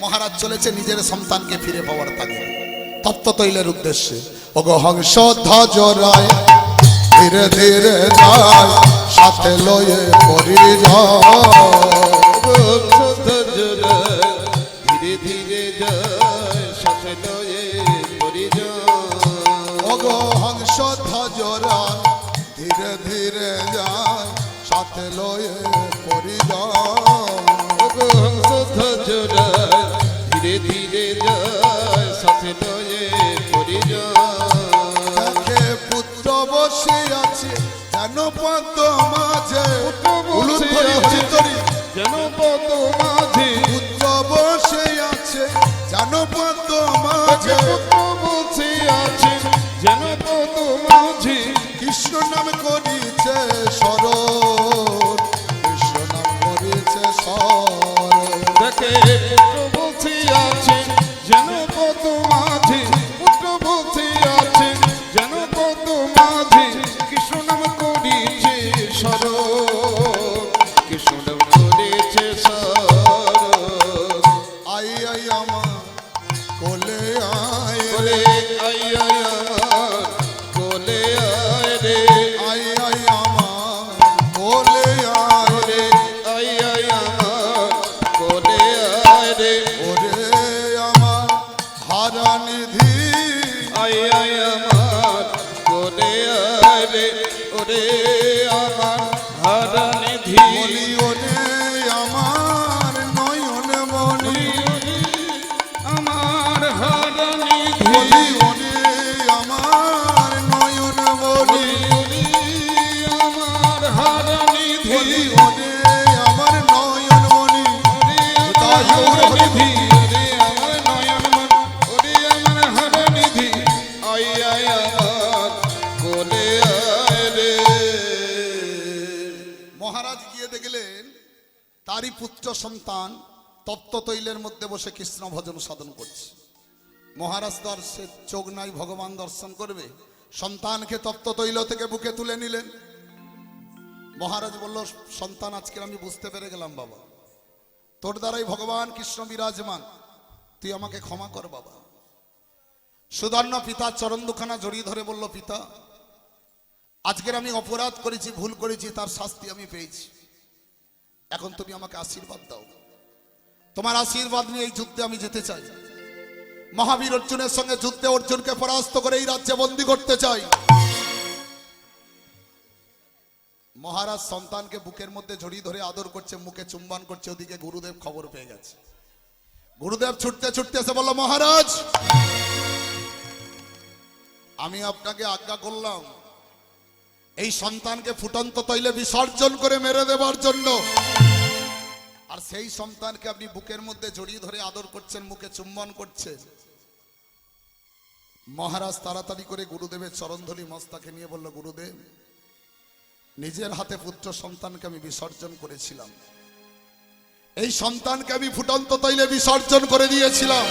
[SPEAKER 1] মহারাজ চলেছে নিজের সন্তানকে ফিরে পাওয়ার তাগিদে, তপ্ত তৈলের উদ্দেশ্যে। ওগো হংস ধ্বজ রায় ধীরে ধীরে যায়, সাথে লয়ে পরিজয়।
[SPEAKER 2] ধীরে ধীরে যায়, সাথে লয়ে পরিজয়।
[SPEAKER 1] ওগো হংস ধ্বজ রায় ধীরে ধীরে যায়, সাথে লয়ে পরিজয়।
[SPEAKER 2] ধীরে ধীরে যায়, সাথে লয়ে পরিজয়।
[SPEAKER 1] দেখে পুত্র বসে আছে যেন পদ মাঝে,
[SPEAKER 2] যেন পদ মাঝে।
[SPEAKER 1] পুত্র বসে আছে যেন পদ মাঝে,
[SPEAKER 2] বসে আছে যেন পদ মাঝে।
[SPEAKER 1] কৃষ্ণ নাম করিছে স্মরণ, কৃষ্ণ নাম করিছে স্মরণ।
[SPEAKER 2] দেখে পুত্র বসে আছে যেন পদ মাঝে, পুত্র বসে আছে যেন পদ মাঝে। কৃষ্ণ নাম করিছে স্মরণ, কৃষ্ণ নাম করিছে স্মরণ।
[SPEAKER 1] আই আই আমার কোলে আয়
[SPEAKER 2] বলে
[SPEAKER 1] রে,
[SPEAKER 2] আই আই আমার কোলে আয় রে।
[SPEAKER 1] আই আই আমার কোলে আয় রে।
[SPEAKER 2] আই আই আমার কোলে আয় রে।
[SPEAKER 1] ওরে আমার হারানিধি,
[SPEAKER 2] আই আই আমার কোলে আয় রে। ওরে আমার হারানিধি।
[SPEAKER 1] বলি ওরে আমার নয়ন মণি,
[SPEAKER 2] আমার হারানিধি।
[SPEAKER 1] বলি ওরে আমার নয়ন মণি,
[SPEAKER 2] আমার হারানিধি।
[SPEAKER 1] বলি ওরে আমার নয়ন মণি। তাই ওরে
[SPEAKER 2] হারানিধি, ওরে আমার নয়নমণি, ওরে আমার হারানিধি। আই আই আমার কোলে আয় রে।
[SPEAKER 1] মহারাজ গিয়ে দেখলেন তারই পুত্র সন্তান তপ্ত তৈলের মধ্যে বসে কৃষ্ণ ভজন সাধন করছে। মহারাজ দর্শে চোখ নাই, ভগবান দর্শন করবে। সন্তানকে তপ্ত তৈল থেকে বুকে তুলে নিলেন। মহারাজ বলল, সন্তান আজকে আমি বুঝতে পেরে গেলাম বাবা, তোর দ্বারাই ভগবান কৃষ্ণ বিরাজমান, তুই আমাকে ক্ষমা কর বাবা। সুধর্ণ পিতার চরণ দুখানা জড়িয়ে ধরে বলল, পিতা আজকের আমি অপরাধ করেছি, ভুল করেছি, তার শাস্তি আমি পেয়েছি। এখন তুমি আমাকে আশীর্বাদ দাও। তোমার আশীর্বাদ নিয়ে এই যুদ্ধে আমি যেতে চাই। মহাবীর অর্জুনের সঙ্গে যুদ্ধে অর্জুনকে পরাস্ত করে এই রাজ্যে বন্দী করতে চাই। মহারাজ সন্তানকে বুকের মধ্যে জড়িয়ে ধরে আদর করছে, মুখে চুম্বন করছে, ওদিকে গুরুদেব খবর পেয়ে গেছে। গুরুদেব ছুটতে ছুটতে এসে বলল, মহারাজ আমি আপনাকে আজ্ঞা করলাম এই সন্তানকে ফুটন্ত তৈলে বিসর্জন করে মেরে দেবার জন্য, আর সেই সন্তানকে আপনি বুকের মধ্যে জড়িয়ে ধরে আদর করছেন, মুখে চুম্বন করছেন। মহারাজ তাড়াতাড়ি করে গুরুদেবের চরণধলি মস্তকে নিয়ে বলল, গুরুদেব নিজের হাতে পুত্র সন্তানকে আমি বিসর্জন করেছিলাম, এই সন্তানকে আমি ফুটন্ত তৈলে বিসর্জন করে দিয়েছিলাম,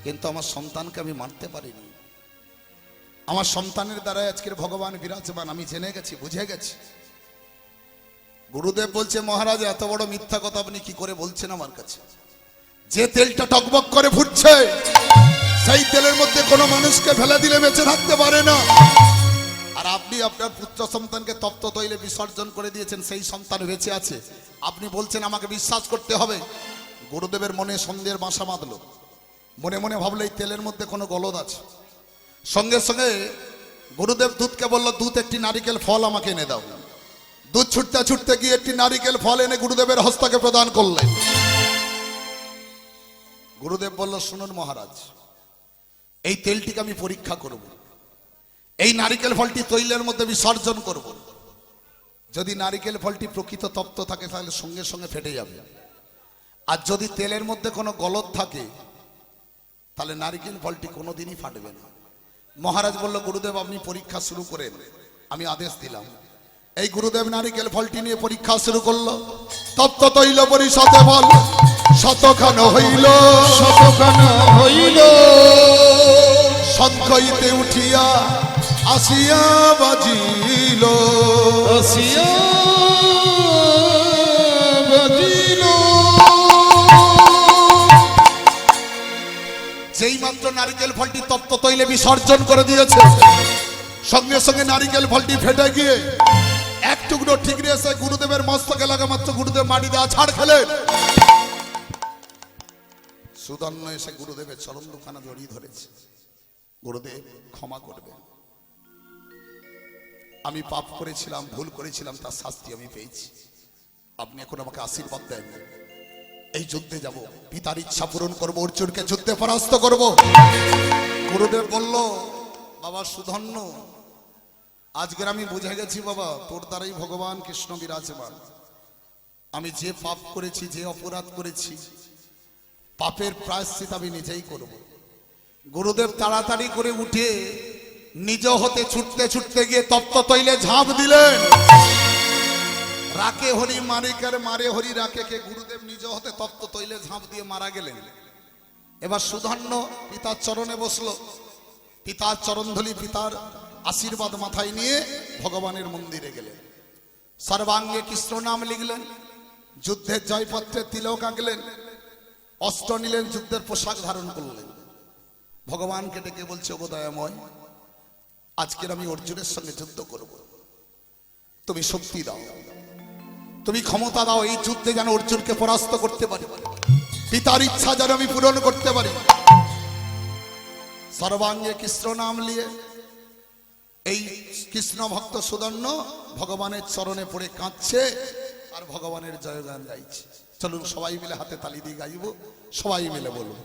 [SPEAKER 1] কিন্তু আমার সন্তানকে আমি মারতে পারিনি। আমার সন্তানের দ্বারা আজকের ভগবান বিরাজমান, আমি জেনে গেছি, বুঝে গেছি। গুরুদেব বলছে, মহারাজ এত বড় মিথ্যা কথা আপনি কি করে বলছেন আমার কাছে? যে তেলটা টকবক করে ফুটছে সেই তেলের মধ্যে কোনো মানুষকে ফেলে দিলে বেঁচে থাকতে পারে না, আর আপনি আপনার পুত্র সন্তানকে তপ্ত তৈলে বিসর্জন করে দিয়েছেন, সেই সন্তান বেঁচে আছে, আপনি বলছেন আমাকে বিশ্বাস করতে হবে। গুরুদেবের মনে সন্দেহের বাসা বাঁধলো, মনে মনে ভাবলো এই তেলের মধ্যে কোনো গলদ আছে। সঙ্গে সঙ্গে গুরুদেব দুধকে বলল, দুধ একটি নারিকেল ফল আমাকে এনে দাও। দুধ ছুটতে ছুটতে গিয়ে একটি নারিকেল ফল এনে গুরুদেবের হস্তকে প্রদান করলেন। গুরুদেব বলল, শুনুন মহারাজ, এই তেলটিকে আমি পরীক্ষা করব, এই নারিকেল ফলটি তৈলের মধ্যে বিসর্জন করব। যদি নারিকেল ফলটি প্রকৃত তপ্ত থাকে তাহলে সঙ্গে সঙ্গে ফেটে যাবে, আর যদি তেলের মধ্যে কোনো গলদ থাকে তাহলে নারিকেল ফলটি কোনোদিনই ফাটবে না। মহারাজ বলল, গুরুদেব আপনি পরীক্ষা শুরু করেন, আমি আদেশ দিলাম। এই গুরুদেব নারিকেল ফলটি নিয়ে পরীক্ষা শুরু করলো। তপ্ত তৈল পরিশতে বল শতখান হইল,
[SPEAKER 2] শতখান হইল,
[SPEAKER 1] শঙ্খইতে উঠিয়া আসিয়া বাজিল,
[SPEAKER 2] আসিয়া বাজিল।
[SPEAKER 1] যেই মাত্র নারিকেল ফলটি তপ্ত তৈলে বিসর্জন করে দিয়েছে, সঙ্গে সঙ্গে নারিকেল ফলটি ফেটে গিয়ে এক টুকরো ঠিকরে এসে গুরুদেবের মস্তকে লাগা মাত্র গুরুদেব মাটি দেওয়া ছাড় খেলেন। সুদর্ণ এসে গুরুদেবের চরণ দুখানা জড়িয়ে ধরেছে। গুরুদেব ক্ষমা করবেন, আমি পাপ করেছিলাম, ভুল করেছিলাম, তার শাস্তি আমি পেয়েছি, আপনি এখন আমাকে আশীর্বাদ দেন। এই যুদ্ধে যাব, পিতার ইচ্ছা পূরণ করবো, অর্জুনকে যুদ্ধে পরাস্ত করব। গুরুদেব বলল, বাবা সুধন্য, আজকের আমি বুঝে গেছি বাবা, তোর দ্বারাই ভগবান কৃষ্ণ বিরাজমান। আমি যে পাপ করেছি, যে অপরাধ করেছি, পাপের প্রায়শ্চিত আমি নিজেই করব। গুরুদেব তাড়াতাড়ি করে উঠে নিজ হতে ছুটতে ছুটতে গিয়ে তপ্ত তৈলে ঝাঁপ দিলেন। রাকে হরি মারিকার মারে হরি রাকে কে, গুরুদেব নিজ হতে তপ্ত তৈলে ঝাঁপ দিয়ে মারা গেলেন। এবার সুধন্য পিতার চরণে বসলো, পিতার চরণধলি, পিতার আশীর্বাদ মাথায় নিয়ে ভগবানের মন্দিরে গেলেন। সর্বাঙ্গে কৃষ্ণ নাম লিখলেন, যুদ্ধের জয়পত্রে তিলক আঁকলেন, অস্ত্র নিলেন, যুদ্ধের পোশাক ধারণ করলেন। ভগবানকে ডেকে বলছে, ওগো দয়াময়, আজকের আমি অর্জুনের সঙ্গে যুদ্ধ করব, তুমি শক্তি দাও, তুমি ক্ষমতা দাও, এই যুদ্ধে যেন অর্জুনকে পরাস্ত করতে পারি, পিতার ইচ্ছা যেন আমি পূরণ করতে পারি। সর্বাঙ্গে কৃষ্ণ নাম নিয়ে এই কৃষ্ণ ভক্ত সুদর্ণ ভগবানের চরণে পড়ে কাঁদছে আর ভগবানের জয়গান গাইছে। চলুন সবাই মিলে হাতে তালি দিয়ে গাইব, সবাই মিলে বলবো,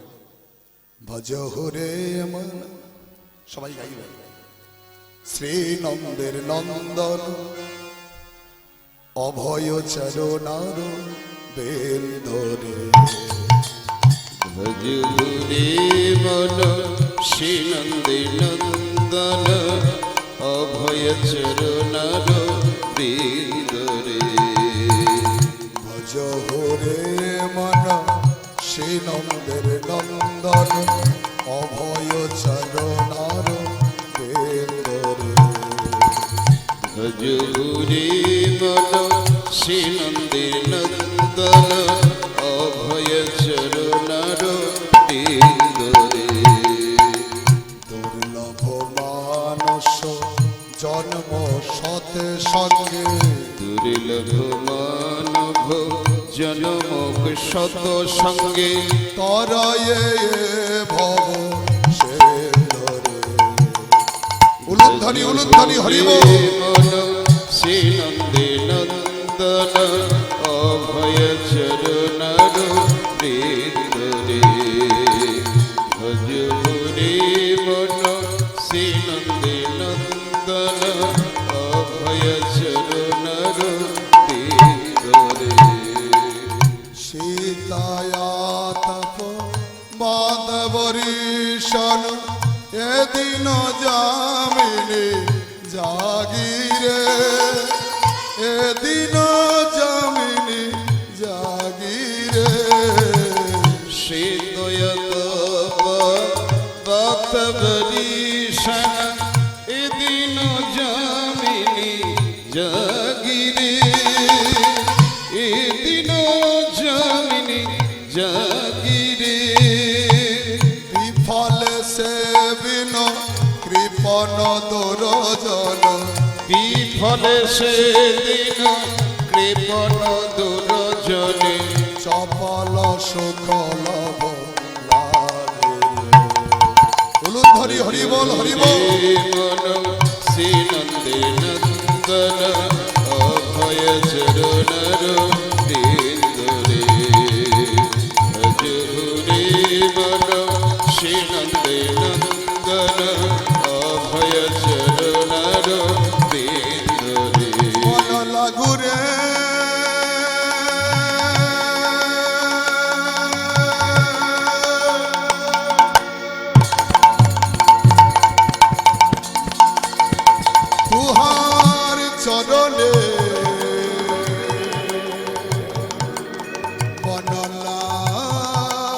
[SPEAKER 1] ভজ হরে মন, সবাই গাইবে। শ্রীনন্দের নন্দন অভয় চরণার বেন্দরে,
[SPEAKER 2] ভজ হরে মন শ্রীনন্দে নন্দন অভয় চরণার বৃন্দরে।
[SPEAKER 1] ভজ হরে মন শ্রীনন্দের নন্দন অভয় চরণার বেন্দরে,
[SPEAKER 2] ভজ হরে মন শ্রীনন্দে নন্দন অভয় চরণার বৃন্দরে।
[SPEAKER 1] দুর্লভ মানস জন্ম সতে সঙ্গে,
[SPEAKER 2] দুর্লভ মানব জনমুখ শত সঙ্গে
[SPEAKER 1] তরয়ে ভব সেন্দরে। উলুধ্বনি উলুধ্বনি হরিব।
[SPEAKER 2] মন শ্রী নন্দে নন্দন অভয় চরণার বৃন্দরে ভজ হরি মন শ্রী নন্দে নন্দন অভয় চরণার বৃন্দরে
[SPEAKER 1] সীতায়া তপ বাদবরীশন এদিন জামিনী জাগিরে, এদিন জামিনী জাগিরে।
[SPEAKER 2] শ্রীদয়ত বাতবরীশন এদিন জামিনী জাগিরে, এদিন জামিনী জাগিরে।
[SPEAKER 1] বিফলে সে বিন কৃপণ দুরজন,
[SPEAKER 2] বিফলে সেদিন কৃপণ দুরজনে
[SPEAKER 1] চপল সুকল উলুধ্বনি হরিবল হরিবল।
[SPEAKER 2] মন শ্রী নন্দে নন্দন অভয় চরণর বৃন্দরে ভজ হরি মন শ্রী নন্দে নন্দন অভয় চরণর বৃন্দরে
[SPEAKER 1] মন লাগুরে তুহার চরণে, মন লাগুরে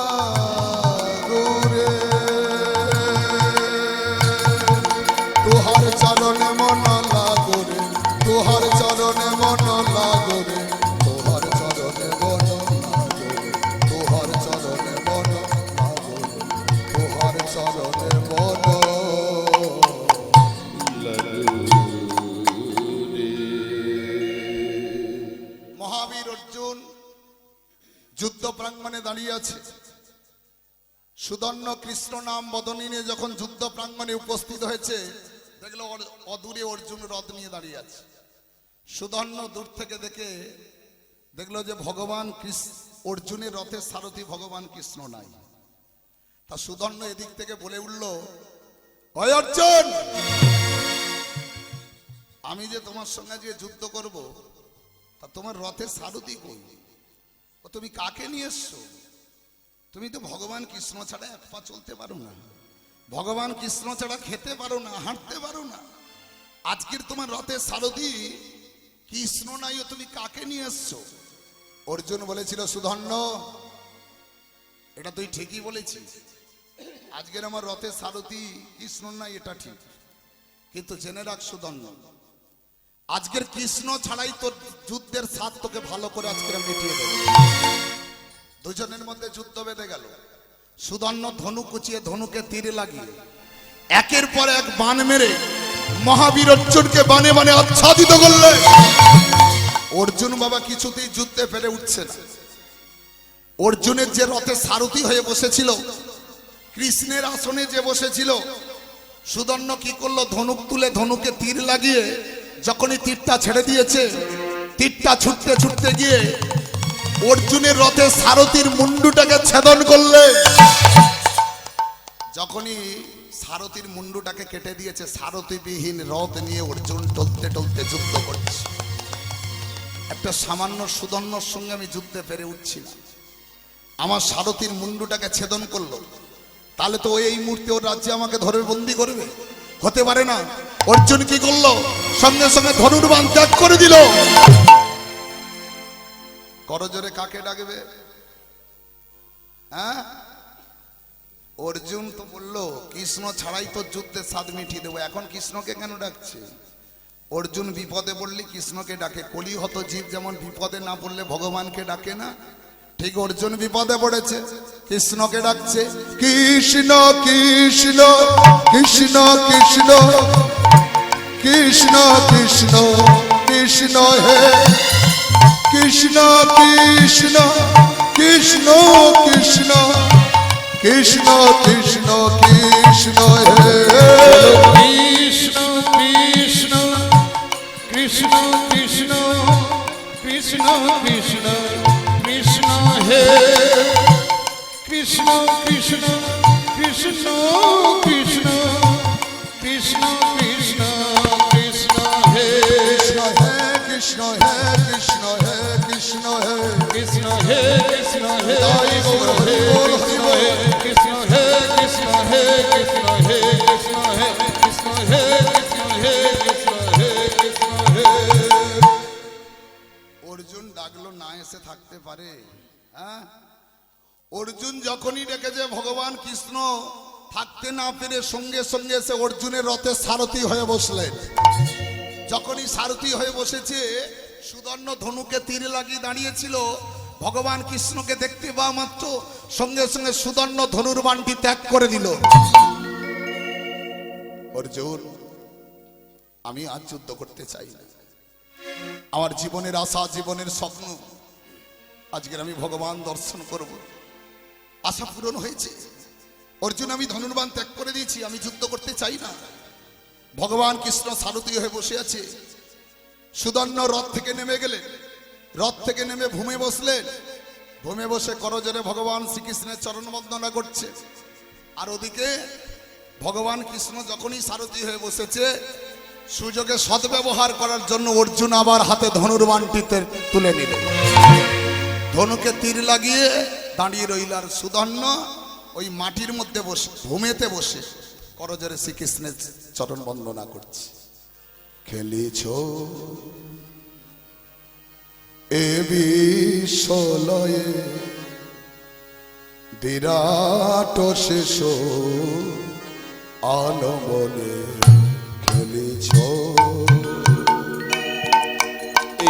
[SPEAKER 1] তুহার চরণে মন লাগুরে, তুহার চরণে মন লাগুরে, তুহার চরণে মন লাগুরে, তুহার চরণে মন লাগুরে, তুহার চরণে মন। মহাবীর অর্জুন যুদ্ধ প্রাঙ্গণে দাঁড়িয়ে আছে। সুদর্ণ কৃষ্ণ নাম বদনী নিয়ে যখন যুদ্ধ প্রাঙ্গণে উপস্থিত হয়েছে, দেখলো অদূরে অর্জুন রথ নিয়ে দাঁড়িয়ে আছে। সুদর্ণ দূর থেকে দেখে দেখলো যে ভগবান অর্জুনের রথের সারথি ভগবান কৃষ্ণ নাই। তা সুদর্ণ এদিক থেকে বলে উঠল, ওই অর্জুন, আমি যে তোমার সঙ্গে যে যুদ্ধ করব, তা তোমার রথের সারথি কই? ও তুমি কাকে নিয়ে এসছো? তুমি তো ভগবান কৃষ্ণ ছাড়া এক পা চলতে পারো না, ভগবান কৃষ্ণ ছাড়া খেতে পারো না, হাঁটতে পারো না। আজকের তোমার রথের সারথি কৃষ্ণ নাই, ও তুমি কাকে নিয়ে এসছো? অর্জুন বলেছিল, সুধন্য, এটা তুই ঠিকই বলেছিস, আজকের আমার রথের সারথি কৃষ্ণ নাই, এটা ঠিক। কিন্তু জেনে রাখ সুধন্য, আজকের কৃষ্ণ ছাড়াই তোর যুদ্ধের স্বাদ তোকে ভালো করে আজকের আমি মিটিয়ে দেব। দুজনের মধ্যে যুদ্ধ বেঁধে গেল। সুদর্ণ ধনু কুচিয়ে ধনুকে তীরে লাগিয়ে একের পর এক বান মেরে মহাবীর অর্জুনকে বানে বানে আচ্ছাদিত করলে। অর্জুন বাবা কিছুতেই যুদ্ধে পেরে উঠছে না। অর্জুনের যে রথে সারথি হয়ে বসেছিল, কৃষ্ণের আসনে যে বসেছিল, সুদর্ণ কি করলো? ধনুক তুলে ধনুকে তীর লাগিয়ে যখনই তীরটা ছেড়ে দিয়েছে, তীরটা ছুটতে ছুটতে গিয়ে অর্জুনের রথে সারথির মুন্ডুটাকে ছেদন করলে। যখনই সারথির মুন্ডুটাকে কেটে দিয়েছে, সারথিবিহীন রথ নিয়ে অর্জুন টলতে টলতে যুদ্ধ করছে। একটা সামান্য সুদর্ণর সঙ্গে আমি যুদ্ধে পেরে উঠছি না, আমার সারথির মুন্ডুটাকে ছেদন করলো, তাহলে তো এই মুহূর্তে ওর রাজ্যে আমাকে ধরে বন্দি করবে, হতে পারে না। অর্জুন কি করলো? সঙ্গে সঙ্গে ধনুর্বাণ ত্যাগ করে দিল। করজোরে কাকে ডাকবে? হ্যাঁ, অর্জুন তো বললো কৃষ্ণ ছাড়াই তো যুদ্ধের স্বাদ মিটিয়ে দেবো। এখন কৃষ্ণকে কেন ডাকছে? অর্জুন বিপদে পড়লে কৃষ্ণকে ডাকে। কলিহত জীব যেমন বিপদে না পড়লে ভগবানকে ডাকে না, ঠিক অর্জুন বিপদে পড়েছে, কৃষ্ণকে ডাকছে। কৃষ্ণ কৃষ্ণ কৃষ্ণ কৃষ্ণ কৃষ্ণ কৃষ্ণ কৃষ্ণ হে কৃষ্ণ কৃষ্ণ কৃষ্ণ কৃষ্ণ কৃষ্ণ কৃষ্ণ কৃষ্ণ হে
[SPEAKER 2] কৃষ্ণ কৃষ্ণ কৃষ্ণ কৃষ্ণ কৃষ্ণ কৃষ্ণ কৃষ্ণ হে কৃষ্ণ কৃষ্ণ কৃষ্ণ কৃষ্ণ কৃষ্ণ কৃষ্ণ কৃষ্ণ হে
[SPEAKER 1] কৃষ্ণ হে কৃষ্ণ হে কৃষ্ণ হে কৃষ্ণ হে
[SPEAKER 2] কৃষ্ণ হে কৃষ্ণ হে কৃষ্ণ হে কৃষ্ণ হে কৃষ্ণ হে কৃষ্ণ হে কৃষ্ণ হে কৃষ্ণ হে কৃষ্ণ হে কৃষ্ণ হে।
[SPEAKER 1] অর্জুন ডাকলো না এসে থাকতে পারে? হ্যাঁ, অর্জুন যখনই ডেকেছে ভগবান কৃষ্ণ থাকতে না পেরে সঙ্গে সঙ্গে এসে অর্জুনের রথে সারথি হয়ে বসলেন। যখনই সারথি হয়ে বসেছে, সুদর্ণ ধনুকে তীর লাগিয়ে দাঁড়িয়েছিল। ভগবান কৃষ্ণকে দেখতে পাওয়া মাত্র সঙ্গে সঙ্গে সুদর্ণ ধনুর বাণটি ত্যাগ করে দিল। অর্জুন, আমি আজ যুদ্ধ করতে চাই না। আমার জীবনের আশা, জীবনের স্বপ্ন, আজকের আমি ভগবান দর্শন করব, আশা পূরণ হয়েছে। অর্জুন, আমি ধনুর্বাণ ত্যাগ করে দিয়েছি, আমি যুদ্ধ করতে চাই না। ভগবান কৃষ্ণ সারথি হয়ে বসে আছে। সুদর্ণ রথ থেকে নেমে গেলেন, রথ থেকে নেমে ভূমে বসলেন। ভূমে বসে করজোরে ভগবান শ্রীকৃষ্ণের চরণ বন্দনা করছে। আর ওদিকে ভগবান কৃষ্ণ যখনই সারথি হয়ে বসেছে, সুযোগে সদ্ব্যবহার করার জন্য অর্জুন আবার হাতে ধনুর্বাণটিতে তুলে নিলেন। ধনুকে তীর লাগিয়ে দাঁড়িয়ে রইল। আর সুদর্ণ ওই মাটির মধ্যে বসে, ভূমেতে বসে করজোরে শ্রীকৃষ্ণের চরণ বন্দনা করছে। খেলিছ এ বিশ্বলয়ে বিরাট শেষ আলমনে খেলিছ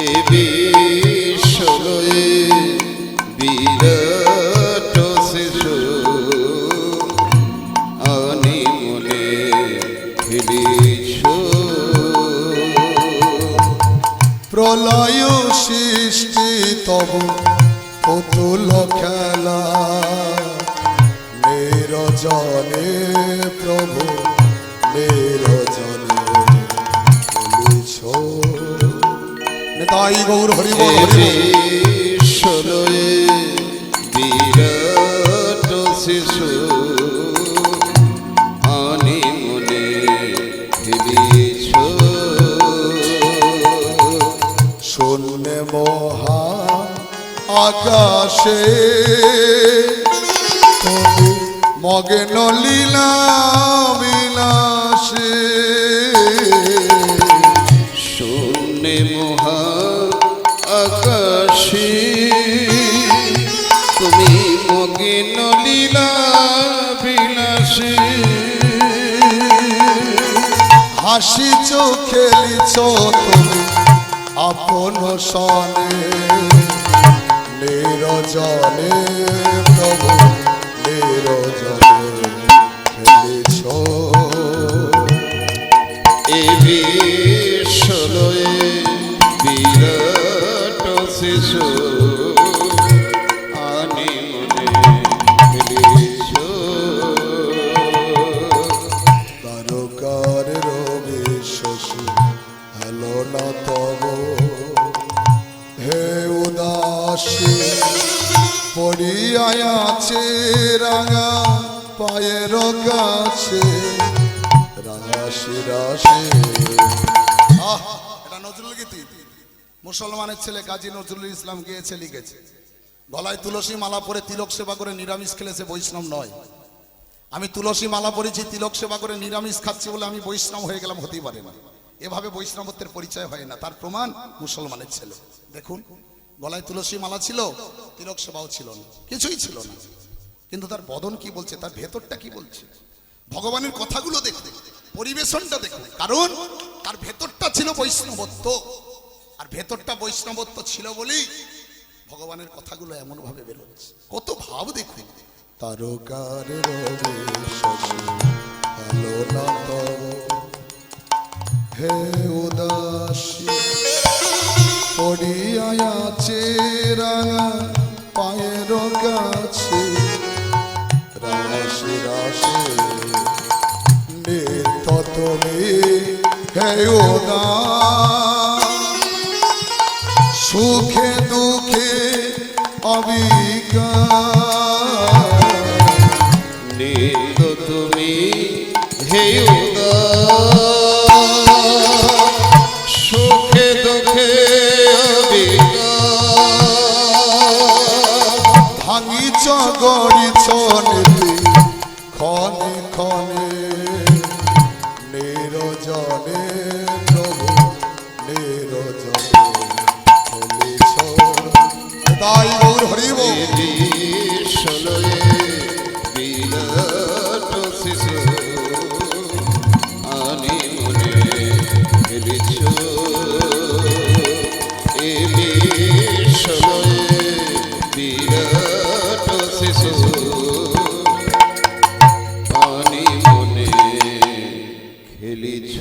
[SPEAKER 2] এ বিশ্বলয়ে বিরাট শেষ আনি মনে খেলিছ
[SPEAKER 1] প্রলয় সৃষ্টি তব পুতুল খেলা নিরজনে প্রভু নিরজনে খেলিছ। নেতাই গৌর হরি বল হরি বল।
[SPEAKER 2] বিশ্বলয়ে বিরাট শিশু আনি মনে খেলিছ
[SPEAKER 1] শূন্য মহা আকাশে তুমি মগ্ন লীলা বিলাসে।
[SPEAKER 2] শূন্যে মহা আকাশে তুমি মগ্ন লীলা বিলাসে
[SPEAKER 1] হাসিছ খেলিছ তুমি আপন সনে নিরজনে প্রভু নিরজনে খেলিছ।
[SPEAKER 2] এ বিশ্বলয়ে বিরাট শিশু আনি মনে খেলিছ
[SPEAKER 1] তারকার রবি শশী হেলো না তব হে উদাসী পড়িয়া আছে রাঙা পায়ের কাছে রাঙা শিরাশে। এটা নজরুল গীতি, মুসলমানের ছেলে কাজী নজরুল ইসলাম গিয়েছে, লিখেছে। গলায় তুলসী মালা পরে তিলক সেবা করে নিরামিষ খেলেছে, বৈষ্ণব নয়। আমি তুলসী মালা পরেছি, তিলক সেবা করে নিরামিষ খাচ্ছি বলে আমি বৈষ্ণব হয়ে গেলাম, হতেই পারে না। এভাবে বৈষ্ণবত্বের পরিচয় হয় না। তার প্রমাণ মুসলমানের ছেলে। দেখুন, গলায় তুলসী মালা ছিল, তিলক সেবাও ছিল না, কিছুই ছিল না, কিন্তু তার বদন কি বলছে, তার ভেতরটা কি বলছে, ভগবানের কথাগুলো দেখতে, পরিবেশনটা দেখুন। কারণ তার ভেতরটা ছিল বৈষ্ণবত্ব, আর ভেতরটা বৈষ্ণবত্ব ছিল বলেই ভগবানের কথাগুলো এমন ভাবে বেরোচ্ছে। কত ভাব দেখুন। তারকার রবি শশী আলো না তব হে উদাসী পড়িয়া আছে তুমি হে উদার, সুখে দুঃখে অবিকার,
[SPEAKER 2] নিত্য তুমি হে উদার, সুখে দুঃখে অবিকার,
[SPEAKER 1] ভাঙিছ গড়িছ নীতি ক্ষণে ক্ষণে, নিরজনে প্রভু নিরজনে খেলিছ। তাই গৌর হরিব
[SPEAKER 2] বিশ্বলয়ে বিরাট শিশু আনি মনে খেলিছ, এ বিশ্বলয়ে বিরাট শিশু আনি মনে খেলিছ।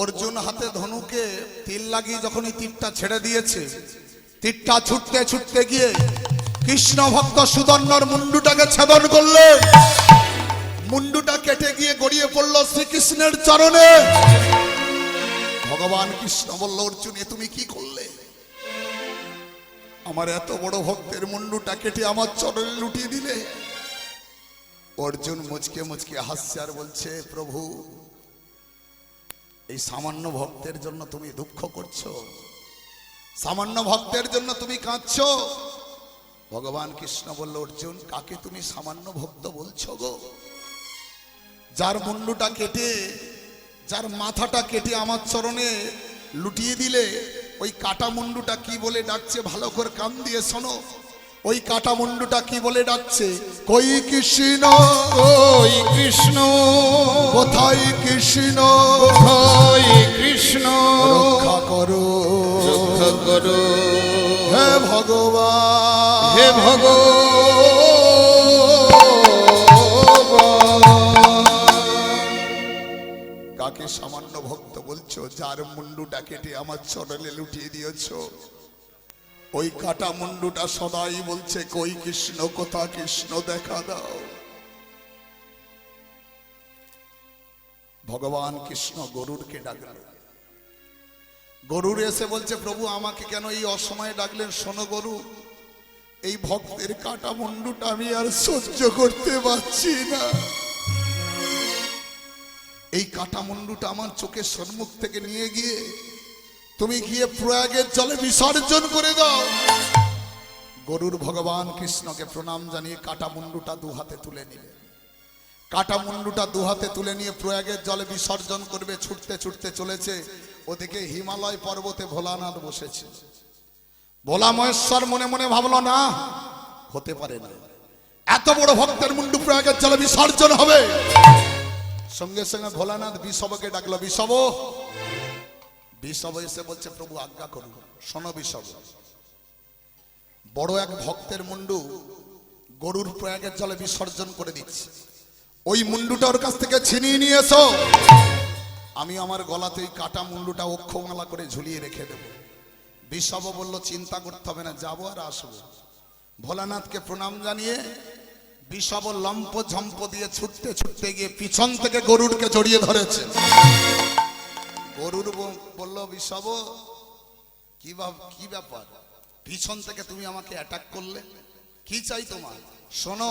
[SPEAKER 1] অর্জুন হাতে ধনুকে তীর লাগিয়ে যখন এই তীরটা ছেড়ে দিয়েছে, তীরটা ছুটতে ছুটতে গিয়ে কৃষ্ণ ভক্ত সুদর্ণর মুন্ডুটাকে ছেদন করলে, মুন্ডুটা কেটে গিয়ে গড়িয়ে পড়লো শ্রীকৃষ্ণের চরণে। ভগবান কৃষ্ণ বলল, অর্জুন এ তুমি কি করলে? আমার এত বড় ভক্তের মুন্ডুটা কেটে আমার চরণে লুটিয়ে দিলে। অর্জুন মুচকে মুচকে হাসছে আর বলছে, প্রভু এই সামান্য ভক্তের জন্য তুমি দুঃখ করছো, সামান্য ভক্তের জন্য তুমি কাঁদছো। ভগবান কৃষ্ণ বলল, অর্জুন কাকে তুমি সামান্য ভক্ত বলছো গো? যার মুন্ডুটা কেটে, যার মাথাটা কেটে আমার চরণে লুটিয়ে দিলে, ওই কাটা মুন্ডুটা কি বলে ডাকছে ভালো করে কান দিয়ে শোনো। ওই কাটা মুন্ডুটা কি বলে ডাকছে? কই কৃষ্ণ,
[SPEAKER 2] কই কৃষ্ণ,
[SPEAKER 1] কোথায় কৃষ্ণ,
[SPEAKER 2] কোথায় কৃষ্ণ,
[SPEAKER 1] রক্ষা করো,
[SPEAKER 2] রক্ষা করো
[SPEAKER 1] হে ভগবান,
[SPEAKER 2] হে ভগবান।
[SPEAKER 1] কাকে সামান্য ভক্ত বলছো? যার মুন্ডুটা কেটে আমার চরণে লুটিয়ে দিয়েছো। ওই কাটা মুন্ডুটা সদাই বলছে, কই কৃষ্ণ, কোথা কৃষ্ণ, দেখা দাও। ভগবান কৃষ্ণ গরুরকে ডাকলেন। গরুর এসে বলছে, প্রভু আমাকে কেন এই অসময়ে ডাকলেন? শোনো গরু, এই ভক্তের কাটা মুন্ডুটা আমি আর সহ্য করতে পারছি না। এই কাটা মুন্ডুটা আমার চোখের সম্মুখ থেকে নিয়ে গিয়ে তুমি গিয়ে প্রয়াগের জলে বিসর্জন করে দাও। গরুর ভগবান কৃষ্ণকে প্রণাম জানিয়ে কাটা মুন্ডুটা দু হাতে তুলে নিলে। কাটা মুন্ডুটা দু হাতে তুলে নিয়ে প্রয়াগের জলে বিসর্জন করবে। ছুটতে ছুটতে চলেছে। ওদিকে হিমালয় পর্বতে ভোলানাথ বসেছে। ভোলা মহেশ্বর মনে মনে ভাবলো, না হতে পারে না, এত বড় ভক্তের মুন্ডু প্রয়াগের জলে বিসর্জন হবে। সঙ্গে সঙ্গে ভোলানাথ বিষবকে ডাকলো। বিষব, বিষব এসে বলছে, প্রভু আজ্ঞা করুন। শোনো বিষব, বড় এক ভক্তের মুন্ডু গরুর প্রয়াগের জলে বিসর্জন করে দিচ্ছে। ওই মুন্ডুটা ওর কাছ থেকে ছিনিয়ে নিয়ে এসো। আমি আমার গলাতে এই কাটা মুন্ডুটা অক্ষমালা করে ঝুলিয়ে রেখে দেব। বিষব বলল, চিন্তা করতে হবে না, যাবো আর আসবো। ভোলানাথকে প্রণাম জানিয়ে বিষব লম্প ঝম্প দিয়ে ছুটতে ছুটতে গিয়ে পিছন থেকে গরুরকে জড়িয়ে ধরেছে। গরুর বলল, বিষব কি ব্যাপার, পিছন থেকে তুমি আমাকে অ্যাটাক করলে, কি চাই তোমার? শোনো,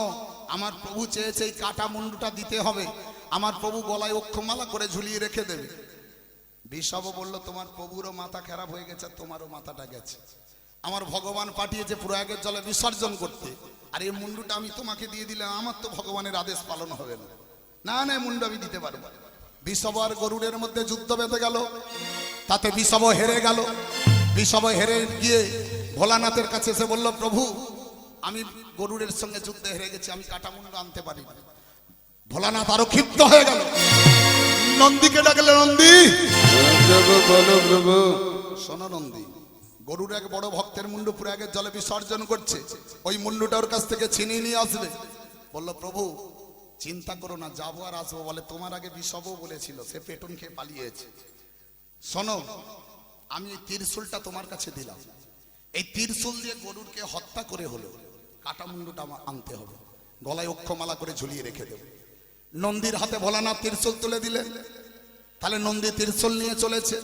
[SPEAKER 1] আমার প্রভু চেয়েছে এই কাটা মুন্ডুটা দিতে হবে। আমার প্রভু গলায় অক্ষমালা করে ঝুলিয়ে রেখে দেবে। বিষব বলল, তোমার প্রভুরও মাথা খারাপ হয়ে গেছে, তোমারও মাথাটা গেছে। আমার ভগবান পাঠিয়েছে প্রয়াগের জলে বিসর্জন করতে, আর এই মুন্ডুটা আমি তোমাকে দিয়ে দিলে আমার তো ভগবানের আদেশ পালন হবে না। না না, মুন্ডু আমি দিতে পারবো। বিষব আর গরুড়ের মধ্যে যুদ্ধ বেঁধে গেল। তাতে বিষব হেরে গেল। বিষব হেরে গিয়ে ভোলানাথের কাছে এসে বলল, প্রভু আমি গরুড়ের সঙ্গে যুদ্ধে হেরে গেছি, আমি কাটা মুন্ডু আনতে পারি না। ভোলানাথ আরো ক্ষিপ্ত হয়ে গেল। নন্দীকে ডাকলে, নন্দী শোনো নন্দী, গরুর এক বড় ভক্তের মুন্ডু প্রয়াগের জলে বিসর্জন করছে, ওই মুন্ডুটা ওর কাছ থেকে ছিনিয়ে নিয়ে আসবে। বলল, প্রভু চিন্তা করো না, যাবো আর আসবো। বলে, তোমার আগে বিষবও বলেছিল, সে পেটন খেয়ে পালিয়েছে। শোনো, আমি এই ত্রিশূলটা তোমার কাছে দিলাম, এই ত্রিশূল দিয়ে গরুরকে হত্যা করে হলো কাটা মুন্ডুটা আনতে হবে। গলায় অক্ষমালা করে ঝুলিয়ে রেখে দেব। নন্দীর হাতে ভোলানাথ ত্রিশূল তুলে দিলেন। তাহলে নন্দী ত্রিশূল নিয়ে চলেছে,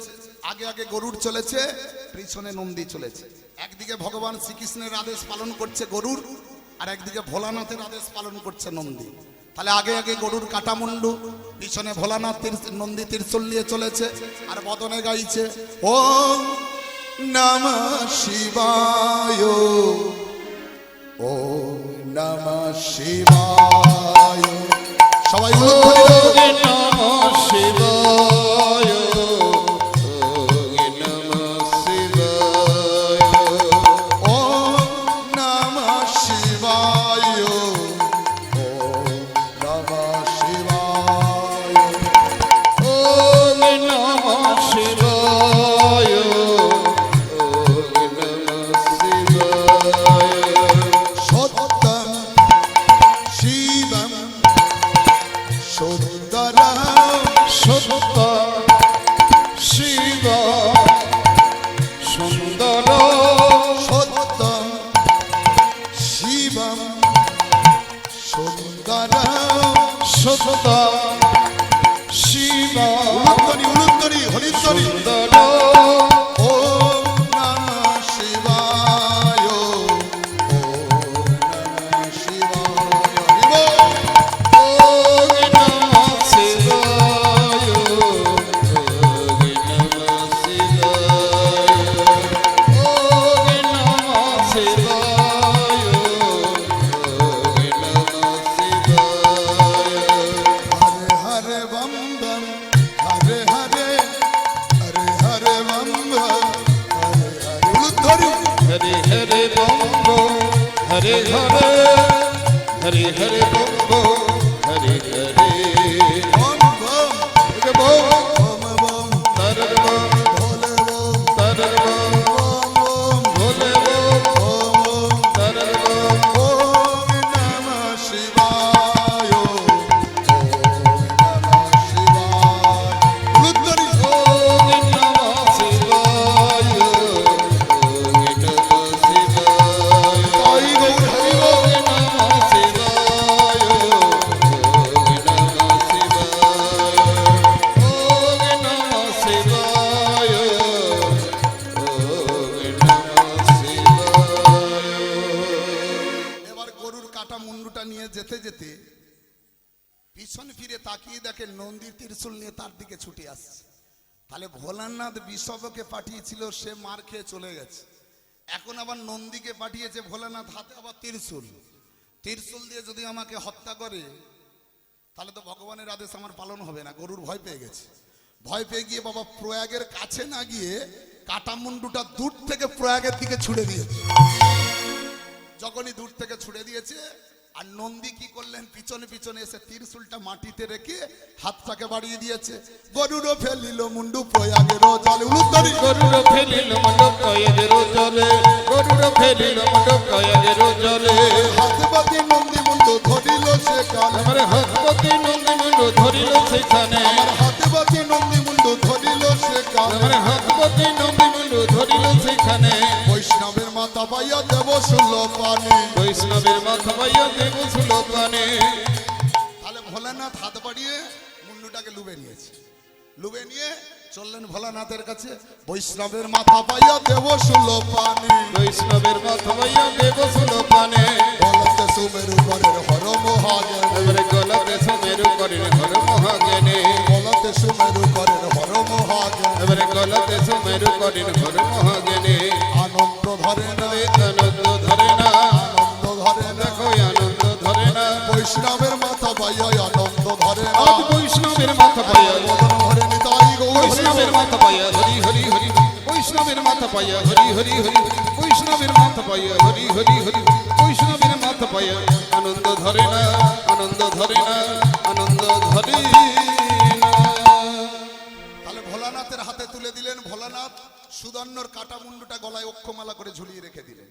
[SPEAKER 1] আগে আগে গরুর চলেছে, পিছনে নন্দী চলেছে। একদিকে ভগবান শ্রীকৃষ্ণের আদেশ পালন করছে গরুর, আর একদিকে ভোলানাথের আদেশ পালন করছে নন্দী। তাহলে আগে আগে গরুর কাটা মুন্ডু, পিছনে ভোলানাথ নন্দী ত্রিশূল নিয়ে চলেছে, আর বদনে গাইছে ওম নমঃ শিবায়, ওম নমঃ শিবায়। সবাই উলুধ্বনি দাও।
[SPEAKER 2] নমঃ শিবায়, ওম নমঃ শিবায়।
[SPEAKER 1] ওম নমঃ শিবায়, ওম নমঃ শিবায়।
[SPEAKER 2] ওম নমঃ শিবায়, ওম নমঃ শিবায়।
[SPEAKER 1] সত্যম শিবম সুন্দরম,
[SPEAKER 2] সত্য শিব সুন্দর,
[SPEAKER 1] সত্যম শিবম সুন্দরম।
[SPEAKER 2] সত্য শিব
[SPEAKER 1] উলুধ্বনি উলুধ্বনি হরিধ্বনি।
[SPEAKER 2] সুন্দর।
[SPEAKER 1] ওম নমঃ শিবায়, ওম নমঃ শিবায়। হরি বল।
[SPEAKER 2] ওম নমঃ শিবায়, ওম নমঃ শিবায়। ওম নমঃ শিবায়, ওম নমঃ শিবায়।
[SPEAKER 1] Hare Hare bomb bomb, Hare Hare, Hare Hare bomb bomb, Hare Hare. উলুধ্বনি।
[SPEAKER 2] Hare Hare bomb bomb, Hare Hare, Hare Hare bomb bomb, Hare Hare.
[SPEAKER 1] Bomb bomb,
[SPEAKER 2] একে বম,
[SPEAKER 1] বম বম,
[SPEAKER 2] তারর বম,
[SPEAKER 1] ভোলে বম,
[SPEAKER 2] তারর বম,
[SPEAKER 1] বম বম,
[SPEAKER 2] ভোলে বম,
[SPEAKER 1] বম বম।
[SPEAKER 2] তারর বম।
[SPEAKER 1] ওম নমঃ শিবায়, ওম নমঃ শিবায়। উলুধ্বনি।
[SPEAKER 2] ওম নমঃ শিবায়, ওম নমঃ শিবায়।
[SPEAKER 1] জয় গৌর হরি বল।
[SPEAKER 2] ওম নমঃ শিবায়, ওম নমঃ শিবায়। ওম নমঃ শিবায়, ওম নমঃ শিবায়।
[SPEAKER 1] এবার গরুর কাটা মুন্ডুটা নিয়ে যেতে যেতে পিছন ফিরে তাকিয়ে দেখে নন্দীর ত্রিশূল নিয়ে তার দিকে ছুটে আসছে। তাহলে ভোলানাথ বিষবকে পাঠিয়েছিল, সে মার খেয়ে চলে গেছে। এখন আবার নন্দীকে পাঠিয়েছে ভোলানাথ, হাতে আবার ত্রিশূল। ত্রিশূল দিয়ে যদি আমাকে হত্যা করে তাহলে তো ভগবানের আদেশ আমার পালন হবে না। গরুর ভয় পেয়ে গেছে। ভয় পেয়ে গিয়ে বাবা প্রয়াগের কাছে না গিয়ে কাটা মুন্ডুটা দূর থেকে প্রয়াগের দিকে ছুড়ে দিয়েছে। যখনই দূর থেকে ছুড়ে দিয়েছে, আর নন্দী কি করলেন, পিছনে পিছনে এসে ত্রিশূলটা মাটিতে রেখে হাতটাকে বাড়িয়ে দিয়েছে। গরুরও ফেলিল মুন্ডু প্রয়াগের জলে। উলুধ্বনি।
[SPEAKER 2] গরুর ফেলিল মণ্ডপ কয়েদের জলে, গরুর ফেলিল মণ্ডপ কয়েদের জলে।
[SPEAKER 1] হাতে বাতি নন্দী মুন্ডু ধরিল সেখানে,
[SPEAKER 2] আমার হস্তপতি নন্দীমুণ্ড ধরিল সেখানে,
[SPEAKER 1] আমার হাতে বাতি নন্দী মুন্ডু ধরিল সেখানে।
[SPEAKER 2] আমার হস্তপতি নন্দীমুণ্ড ধরিল সেখানে।
[SPEAKER 1] বৈষ্ণবের মাথা পাইয়া দেব শুল পানি।
[SPEAKER 2] বৈষ্ণবের মাথা পাইয়া দেব সুলতানে।
[SPEAKER 1] তাহলে ভোলানাথ হাত বাড়িয়ে মুন্ডুটাকে লুবে নিয়েছে। লুবে নিয়ে চললেন ভোলানাথের কাছে। বৈষ্ণবের মাথা পাইয়া দেব শুল পানি।
[SPEAKER 2] বৈষ্ণবের মাথা পাইয়া দেব সুলতানে।
[SPEAKER 1] বলতে সুমেরু করের হর মহাজন,
[SPEAKER 2] এবারে গলাতে সুমেরু করেন হর মহাজ্ঞানে।
[SPEAKER 1] বলতে সুমেরু করের হর মহাজন।
[SPEAKER 2] এবারে গলাতে সুমেরু করেন হর মহাজ্ঞানে।
[SPEAKER 1] আনন্দ ধরে না,
[SPEAKER 2] আনন্দ ধরে না,
[SPEAKER 1] আনন্দ ধরে না।
[SPEAKER 2] দেখো আনন্দ ধরে না।
[SPEAKER 1] বৈষ্ণবের মাথা পাইয়া আনন্দ ধরে না।
[SPEAKER 2] আজ বৈষ্ণবের মাথা পাইয়া,
[SPEAKER 1] বদন ভরে নিতাই গৌর হরি
[SPEAKER 2] বৈষ্ণবের
[SPEAKER 1] বল।
[SPEAKER 2] মাথা পাইয়া হরি হরি হরি, বৈষ্ণবের মাথা পাইয়া হরি হরি হরি, বৈষ্ণবের মাথা পাইয়া হরি হরি হরি, বৈষ্ণবের মাথা পাইয়া আনন্দ ধরে না, আনন্দ ধরে না, আনন্দ ধরে না।
[SPEAKER 1] তাহলে ভোলানাথের হাতে তুলে দিলেন। ভোলানাথ সুদর্ণর কাটা মুন্ডুটা গলায় অক্ষমালা করে ঝুলিয়ে রেখে দিলেন।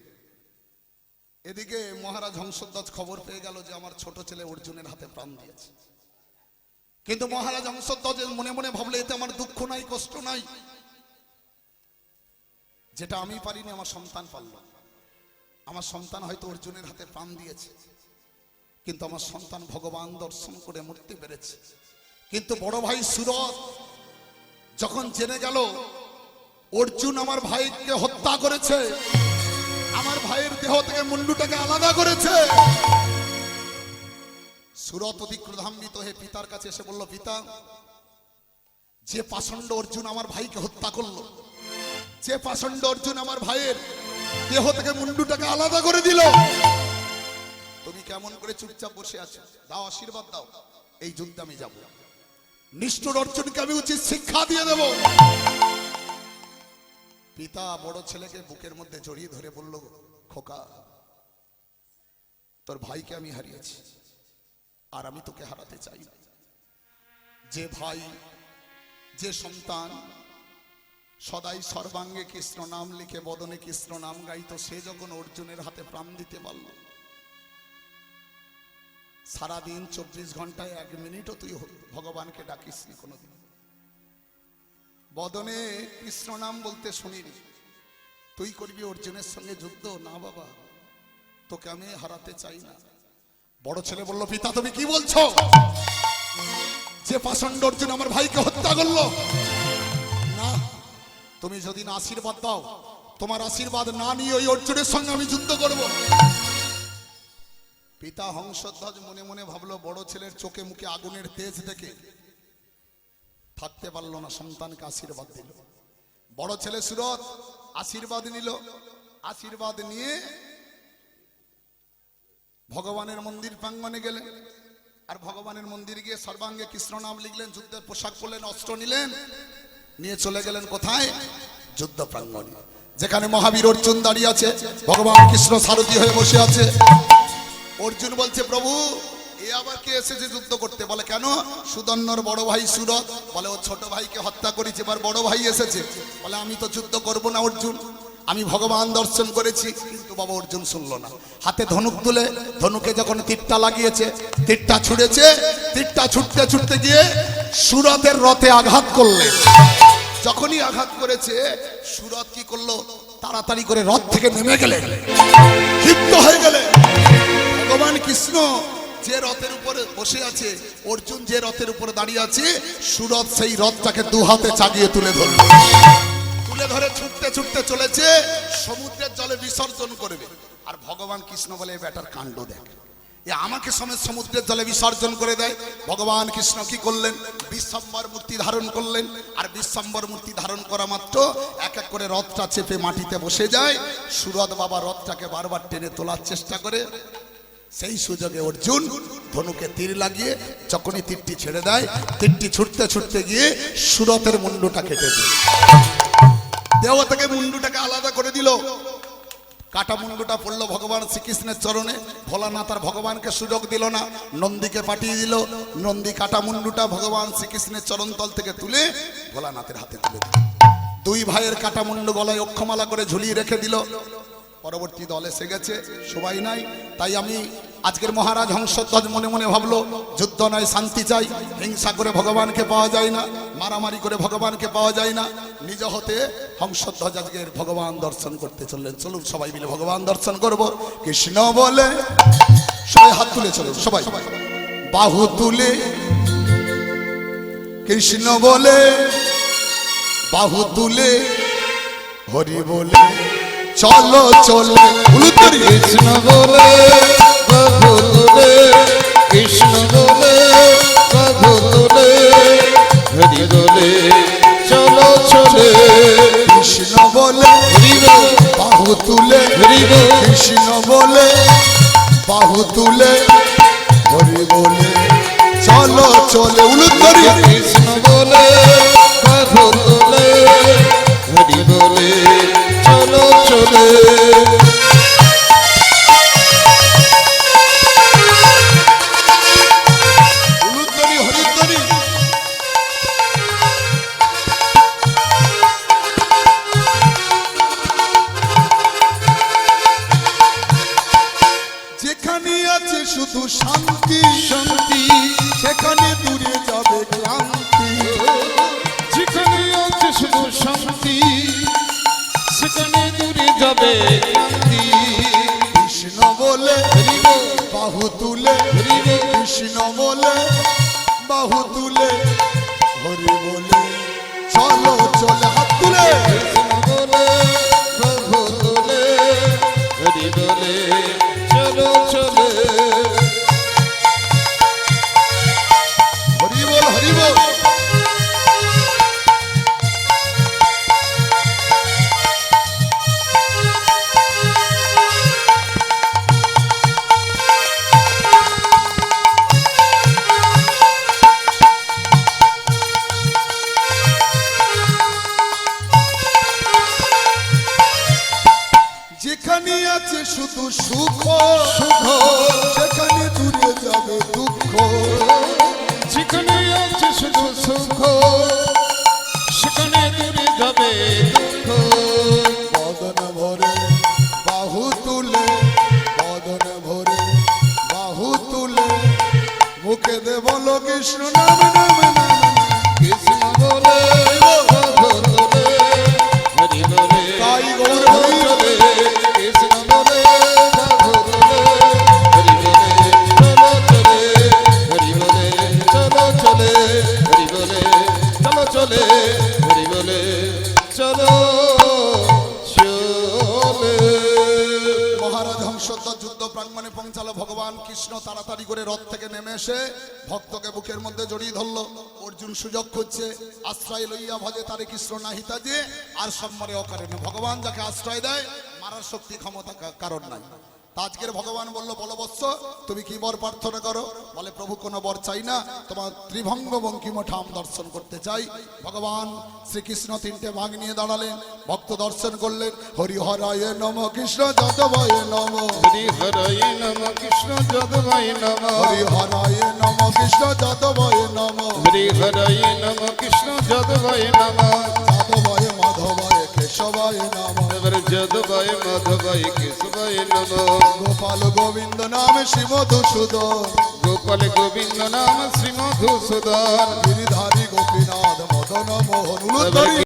[SPEAKER 1] এদিকে মহারাজ হংসধ্বজ খবর পেয়ে গেল যে আমার ছোট ছেলে অর্জুনের হাতে প্রাণ দিয়েছে। কিন্তু মহারাজ হংসধ্বজ মনে মনে ভাবলে এতে আমার দুঃখ নাই, কষ্ট নাই। যেটা আমি পারিনি আমার সন্তান পারল। আমার সন্তান হয়তো অর্জুনের হাতে প্রাণ দিয়েছে। কিন্তু আমার সন্তান ভগবান দর্শন করে মরতে পেরেছে। কিন্তু বড় ভাই সুরত যখন জেনে গেল অর্জুন আমার ভাইকে হত্যা করেছে, আমার ভাইয়ের দেহ থেকে মুন্ডুটাকে আলাদা করেছে, সুরত অতি ক্রোধান্বিত হয়ে পিতার কাছে এসে বলল, পিতা, যে পাষণ্ড অর্জুন আমার ভাইকে হত্যা করলো, যে পাষণ্ড অর্জুন আমার ভাইয়ের দেহ থেকে মুন্ডুটাকে আলাদা করে দিল, তুমি কেমন করে চুপচাপ বসে আছো? দাও, আশীর্বাদ দাও, এই যুদ্ধে আমি যাব। নিষ্ঠুর অর্জুনকে আমি উচিত শিক্ষা দিয়ে দেব। পিতা বড় ছেলেকে বুকের মধ্যে জড়িয়ে ধরে বলল, খোকা, তোর ভাইকে আমি হারিয়েছি, আর আমি তোকে হারাতে চাই না। যে ভাই, যে সন্তান সদাই সর্বাঙ্গে কৃষ্ণ নাম লিখে বদনে কৃষ্ণ নাম গাইতো, সে যখন অর্জুনের হাতে প্রাণ দিতে পারল, সারাদিন 24 ঘন্টায় 1 মিনিটও তুই ভগবানকে ডাকিসনি কোনোদিন, বদনে কৃষ্ণ নাম বলতে শুনিনি, তুই করবি অর্জুনের সঙ্গে যুদ্ধ? না বাবা, তোকে আমি হারাতে চাই না। বড় ছেলে বলল, পিতা তুমি কি বলছো? যে পাষণ্ড অর্জুন আমার ভাইকে হত্যা করলো, না, তুমি যদি না আশীর্বাদ দাও, তোমার আশীর্বাদ না নিয়ে ওই অর্জুনের সঙ্গে আমি যুদ্ধ করব। পিতা হংসধ্বজ মনে মনে ভাবলো, বড় ছেলের চোখে মুখে আগুনের তেজ দেখে থাকতে পারলো না, সন্তানকে আশীর্বাদ দিল। বড় ছেলে সুরত আশীর্বাদ নিল, আশীর্বাদ নিয়ে ভগবানের মন্দির প্রাঙ্গণে গেলেন, আর ভগবানের মন্দিরে গিয়ে সর্বাঙ্গে কৃষ্ণ নাম লিখলেন, যুদ্ধের পোশাক পরলেন, অস্ত্র নিলেন, নিয়ে চলে গেলেন কোথায়? যুদ্ধ প্রাঙ্গণে, যেখানে মহাবীর অর্জুন দাঁড়িয়ে আছে, ভগবান কৃষ্ণ সারথি হয়ে বসে আছে। অর্জুন বলছে, প্রভু, এ আবার কে এসেছে যুদ্ধ করতে? বলে, কেন? সুদন্নর বড় ভাই সুরত। বলে, ও ছোট ভাইকে হত্যা করেছে, এবার বড় ভাই এসেছে। বলে, আমি তো যুদ্ধ করব না অর্জুন, আমি ভগবান দর্শন করেছি। কিন্তু বাবা অর্জুন শুনলো না। হাতে ধনুক তুলে, ধনুকে যখন তীরটা লাগিয়েছে, তীরটা ছুঁড়েছে, তীরটা ছুটতে ছুটতে গিয়ে সুরতের রথে আঘাত করলেন। যখনই আঘাত করেছে, সুরত কি করলো? তাড়াতাড়ি করে রথ থেকে নেমে গেলেন, ক্ষিপ্ত হয়ে গেলেন। ভগবান কৃষ্ণ যে রথের উপরে বসে আছে, অর্জুন যে রথের উপরে দাঁড়িয়ে আছে, সুরত সেই রথটাকে 2 হাতে চাগিয়ে তুলে ধরল। তুলে ধরে ছুটতে ছুটতে চলেছে, সমুদ্রের জলে বিসর্জন করবে। আর ভগবান কৃষ্ণ বলে, বেটার কাণ্ড দেখ, এ আমাকে সমেত সমুদ্রের জলে বিসর্জন করে দেয়। ভগবান কৃষ্ণ কি করলেন? বিশ্বম্বর মূর্তি ধারণ করলেন, আর বিশ্বম্বর মূর্তি ধারণ করা মাত্র এক এক করে রথটা চেপে মাটিতে বসে যায়। সুরত বাবা রথটাকে বারবার টেনে তোলার চেষ্টা করে, সেই সুযোগে অর্জুন ধনুকে তীর লাগিয়ে যখনই তীরটি ছেড়ে দেয়, তীরটি ছুটতে ছুটতে গিয়ে সুরতের মুন্ডুটা কেটে দিল, দেহ থেকে মুন্ডুটাকে আলাদা করে দিল। কাটা মুন্ডুটা পড়লো ভগবান শ্রীকৃষ্ণের চরণে। ভোলানাথ আর ভগবানকে সুযোগ দিল না, নন্দীকে পাঠিয়ে দিল। নন্দী কাটা মুন্ডুটা ভগবান শ্রীকৃষ্ণের চরণতল থেকে তুলে ভোলানাথের হাতে তুলে দিল। 2 ভাইয়ের কাটা মুন্ডু গলায় অক্ষমালা করে ঝুলিয়ে রেখে দিল। পরবর্তী দল এসে গেছে, সবাই নাই। তাই আমি আজকের মহারাজ হংসধ্বজ মনে মনে ভাবলো, যুদ্ধ নয়, শান্তি চাই। হিংসা করে ভগবানকে পাওয়া যায় না, মারামারি করে ভগবানকে পাওয়া যায় না। নিজ হতে হংসধ্বজ আজকের ভগবান দর্শন করতে চললেন। চলুন সবাই মিলে ভগবান দর্শন করব। কৃষ্ণ বলে, সবাই হাত তুলে চলুন, সবাই বাহু তুলে, কৃষ্ণ বলে বাহু তুলে, হরি বলে চলো চলে।
[SPEAKER 2] কৃষ্ণ বলে বাহু তুলে, কৃষ্ণ বলে বাহু তুলে, হরি বলে চলো চলে।
[SPEAKER 1] কৃষ্ণ বলে বাহু তুলে, কৃষ্ণ বলে বাহু তুলে, হরি বলে চলো চলে। উলুধ্বনি।
[SPEAKER 2] কৃষ্ণ বলে বাহু তুলে, হরি বলে চলো চলে।
[SPEAKER 1] উলুধ্বনি, হরিধ্বনি। যেখানে আছে শুধু শান্তি,
[SPEAKER 2] শান্তি,
[SPEAKER 1] সেখানে দূরে যাবে ক্লান্তি।
[SPEAKER 2] যেখানে আছে শুধু শান্তি, সেখানে দূরে যাবে
[SPEAKER 1] বাহু তুলে হরি বলে চলো চলে হাত তুলে
[SPEAKER 2] কৃষ্ণ বলে প্রভু তোলে হরি বলে চলো চলে
[SPEAKER 1] হরি বল হরি বল। যেখানে আছে শুধু সুখ সুখ সেখানে দূরে যাবে দুঃখ
[SPEAKER 2] যেখানে আছে শুধু সুখ সেখানে দূরে যাবে দুঃখ
[SPEAKER 1] বদন ভরে বাহু তুলে বদন ভরে বাহু তুলে মুখে দে বলো কৃষ্ণ নাম নাম নাম
[SPEAKER 2] কৃষ্ণ বলে প্রভু তোলে হরি বলে
[SPEAKER 1] তাই গৌর
[SPEAKER 2] চলো
[SPEAKER 1] হরি
[SPEAKER 2] চলে কৃষ্ণ বলে প্রভু তোলে হরি বলে চলো চলে হরি বলে চলো চলে হরি বলে চলো চলে হরি বলে চলো চলে
[SPEAKER 1] মহারাজ হংসধ্বজ যুদ্ধ প্রাঙ্গণে পৌঁছালো ভগবান কৃষ্ণ তাড়াতাড়ি করে রথ থেকে নেমে এসে ভক্তকে বুকের মধ্যে জড়িয়ে ধরলো অর্জুন সুযোগ করছে আশ্রয় লইয়া ভজে তারে কৃষ্ণ নাহিতা যে আর সম্মরে অকারণে ভগবান যাকে আশ্রয় দেয় মারার শক্তি ক্ষমতা কারণ নাই তা আজকের ভগবান বলল বলবৎস তুমি কি বর প্রার্থনা করো বলে প্রভু কোনো বর চাই না তোমার ত্রিভঙ্গ বঙ্কিম ঠাম দর্শন করতে চাই ভগবান শ্রীকৃষ্ণ তিনটে ভাগ নিয়ে দাঁড়ালেন ভক্ত দর্শন করলেন হরি হরায় নম কৃষ্ণ যাদবায় নম
[SPEAKER 2] হরি হরায় নম কৃষ্ণ যাদবায় নম
[SPEAKER 1] হরি হরায় নম কৃষ্ণ যাদবায় নম
[SPEAKER 2] হরি হরায় নম কৃষ্ণ যাদবায় নম
[SPEAKER 1] যাদবায় মাধবায় কেশবায় নম
[SPEAKER 2] এবার যাদবায় মাধবায় কেশবায় নম
[SPEAKER 1] গোপাল গোবিন্দ নাম শ্রী মধুসূদন
[SPEAKER 2] গোপাল গোবিন্দ নাম শ্রী মধুসূদন
[SPEAKER 1] গিরিধারী গোপীনাথ মদন মোহন উলুধ্বনি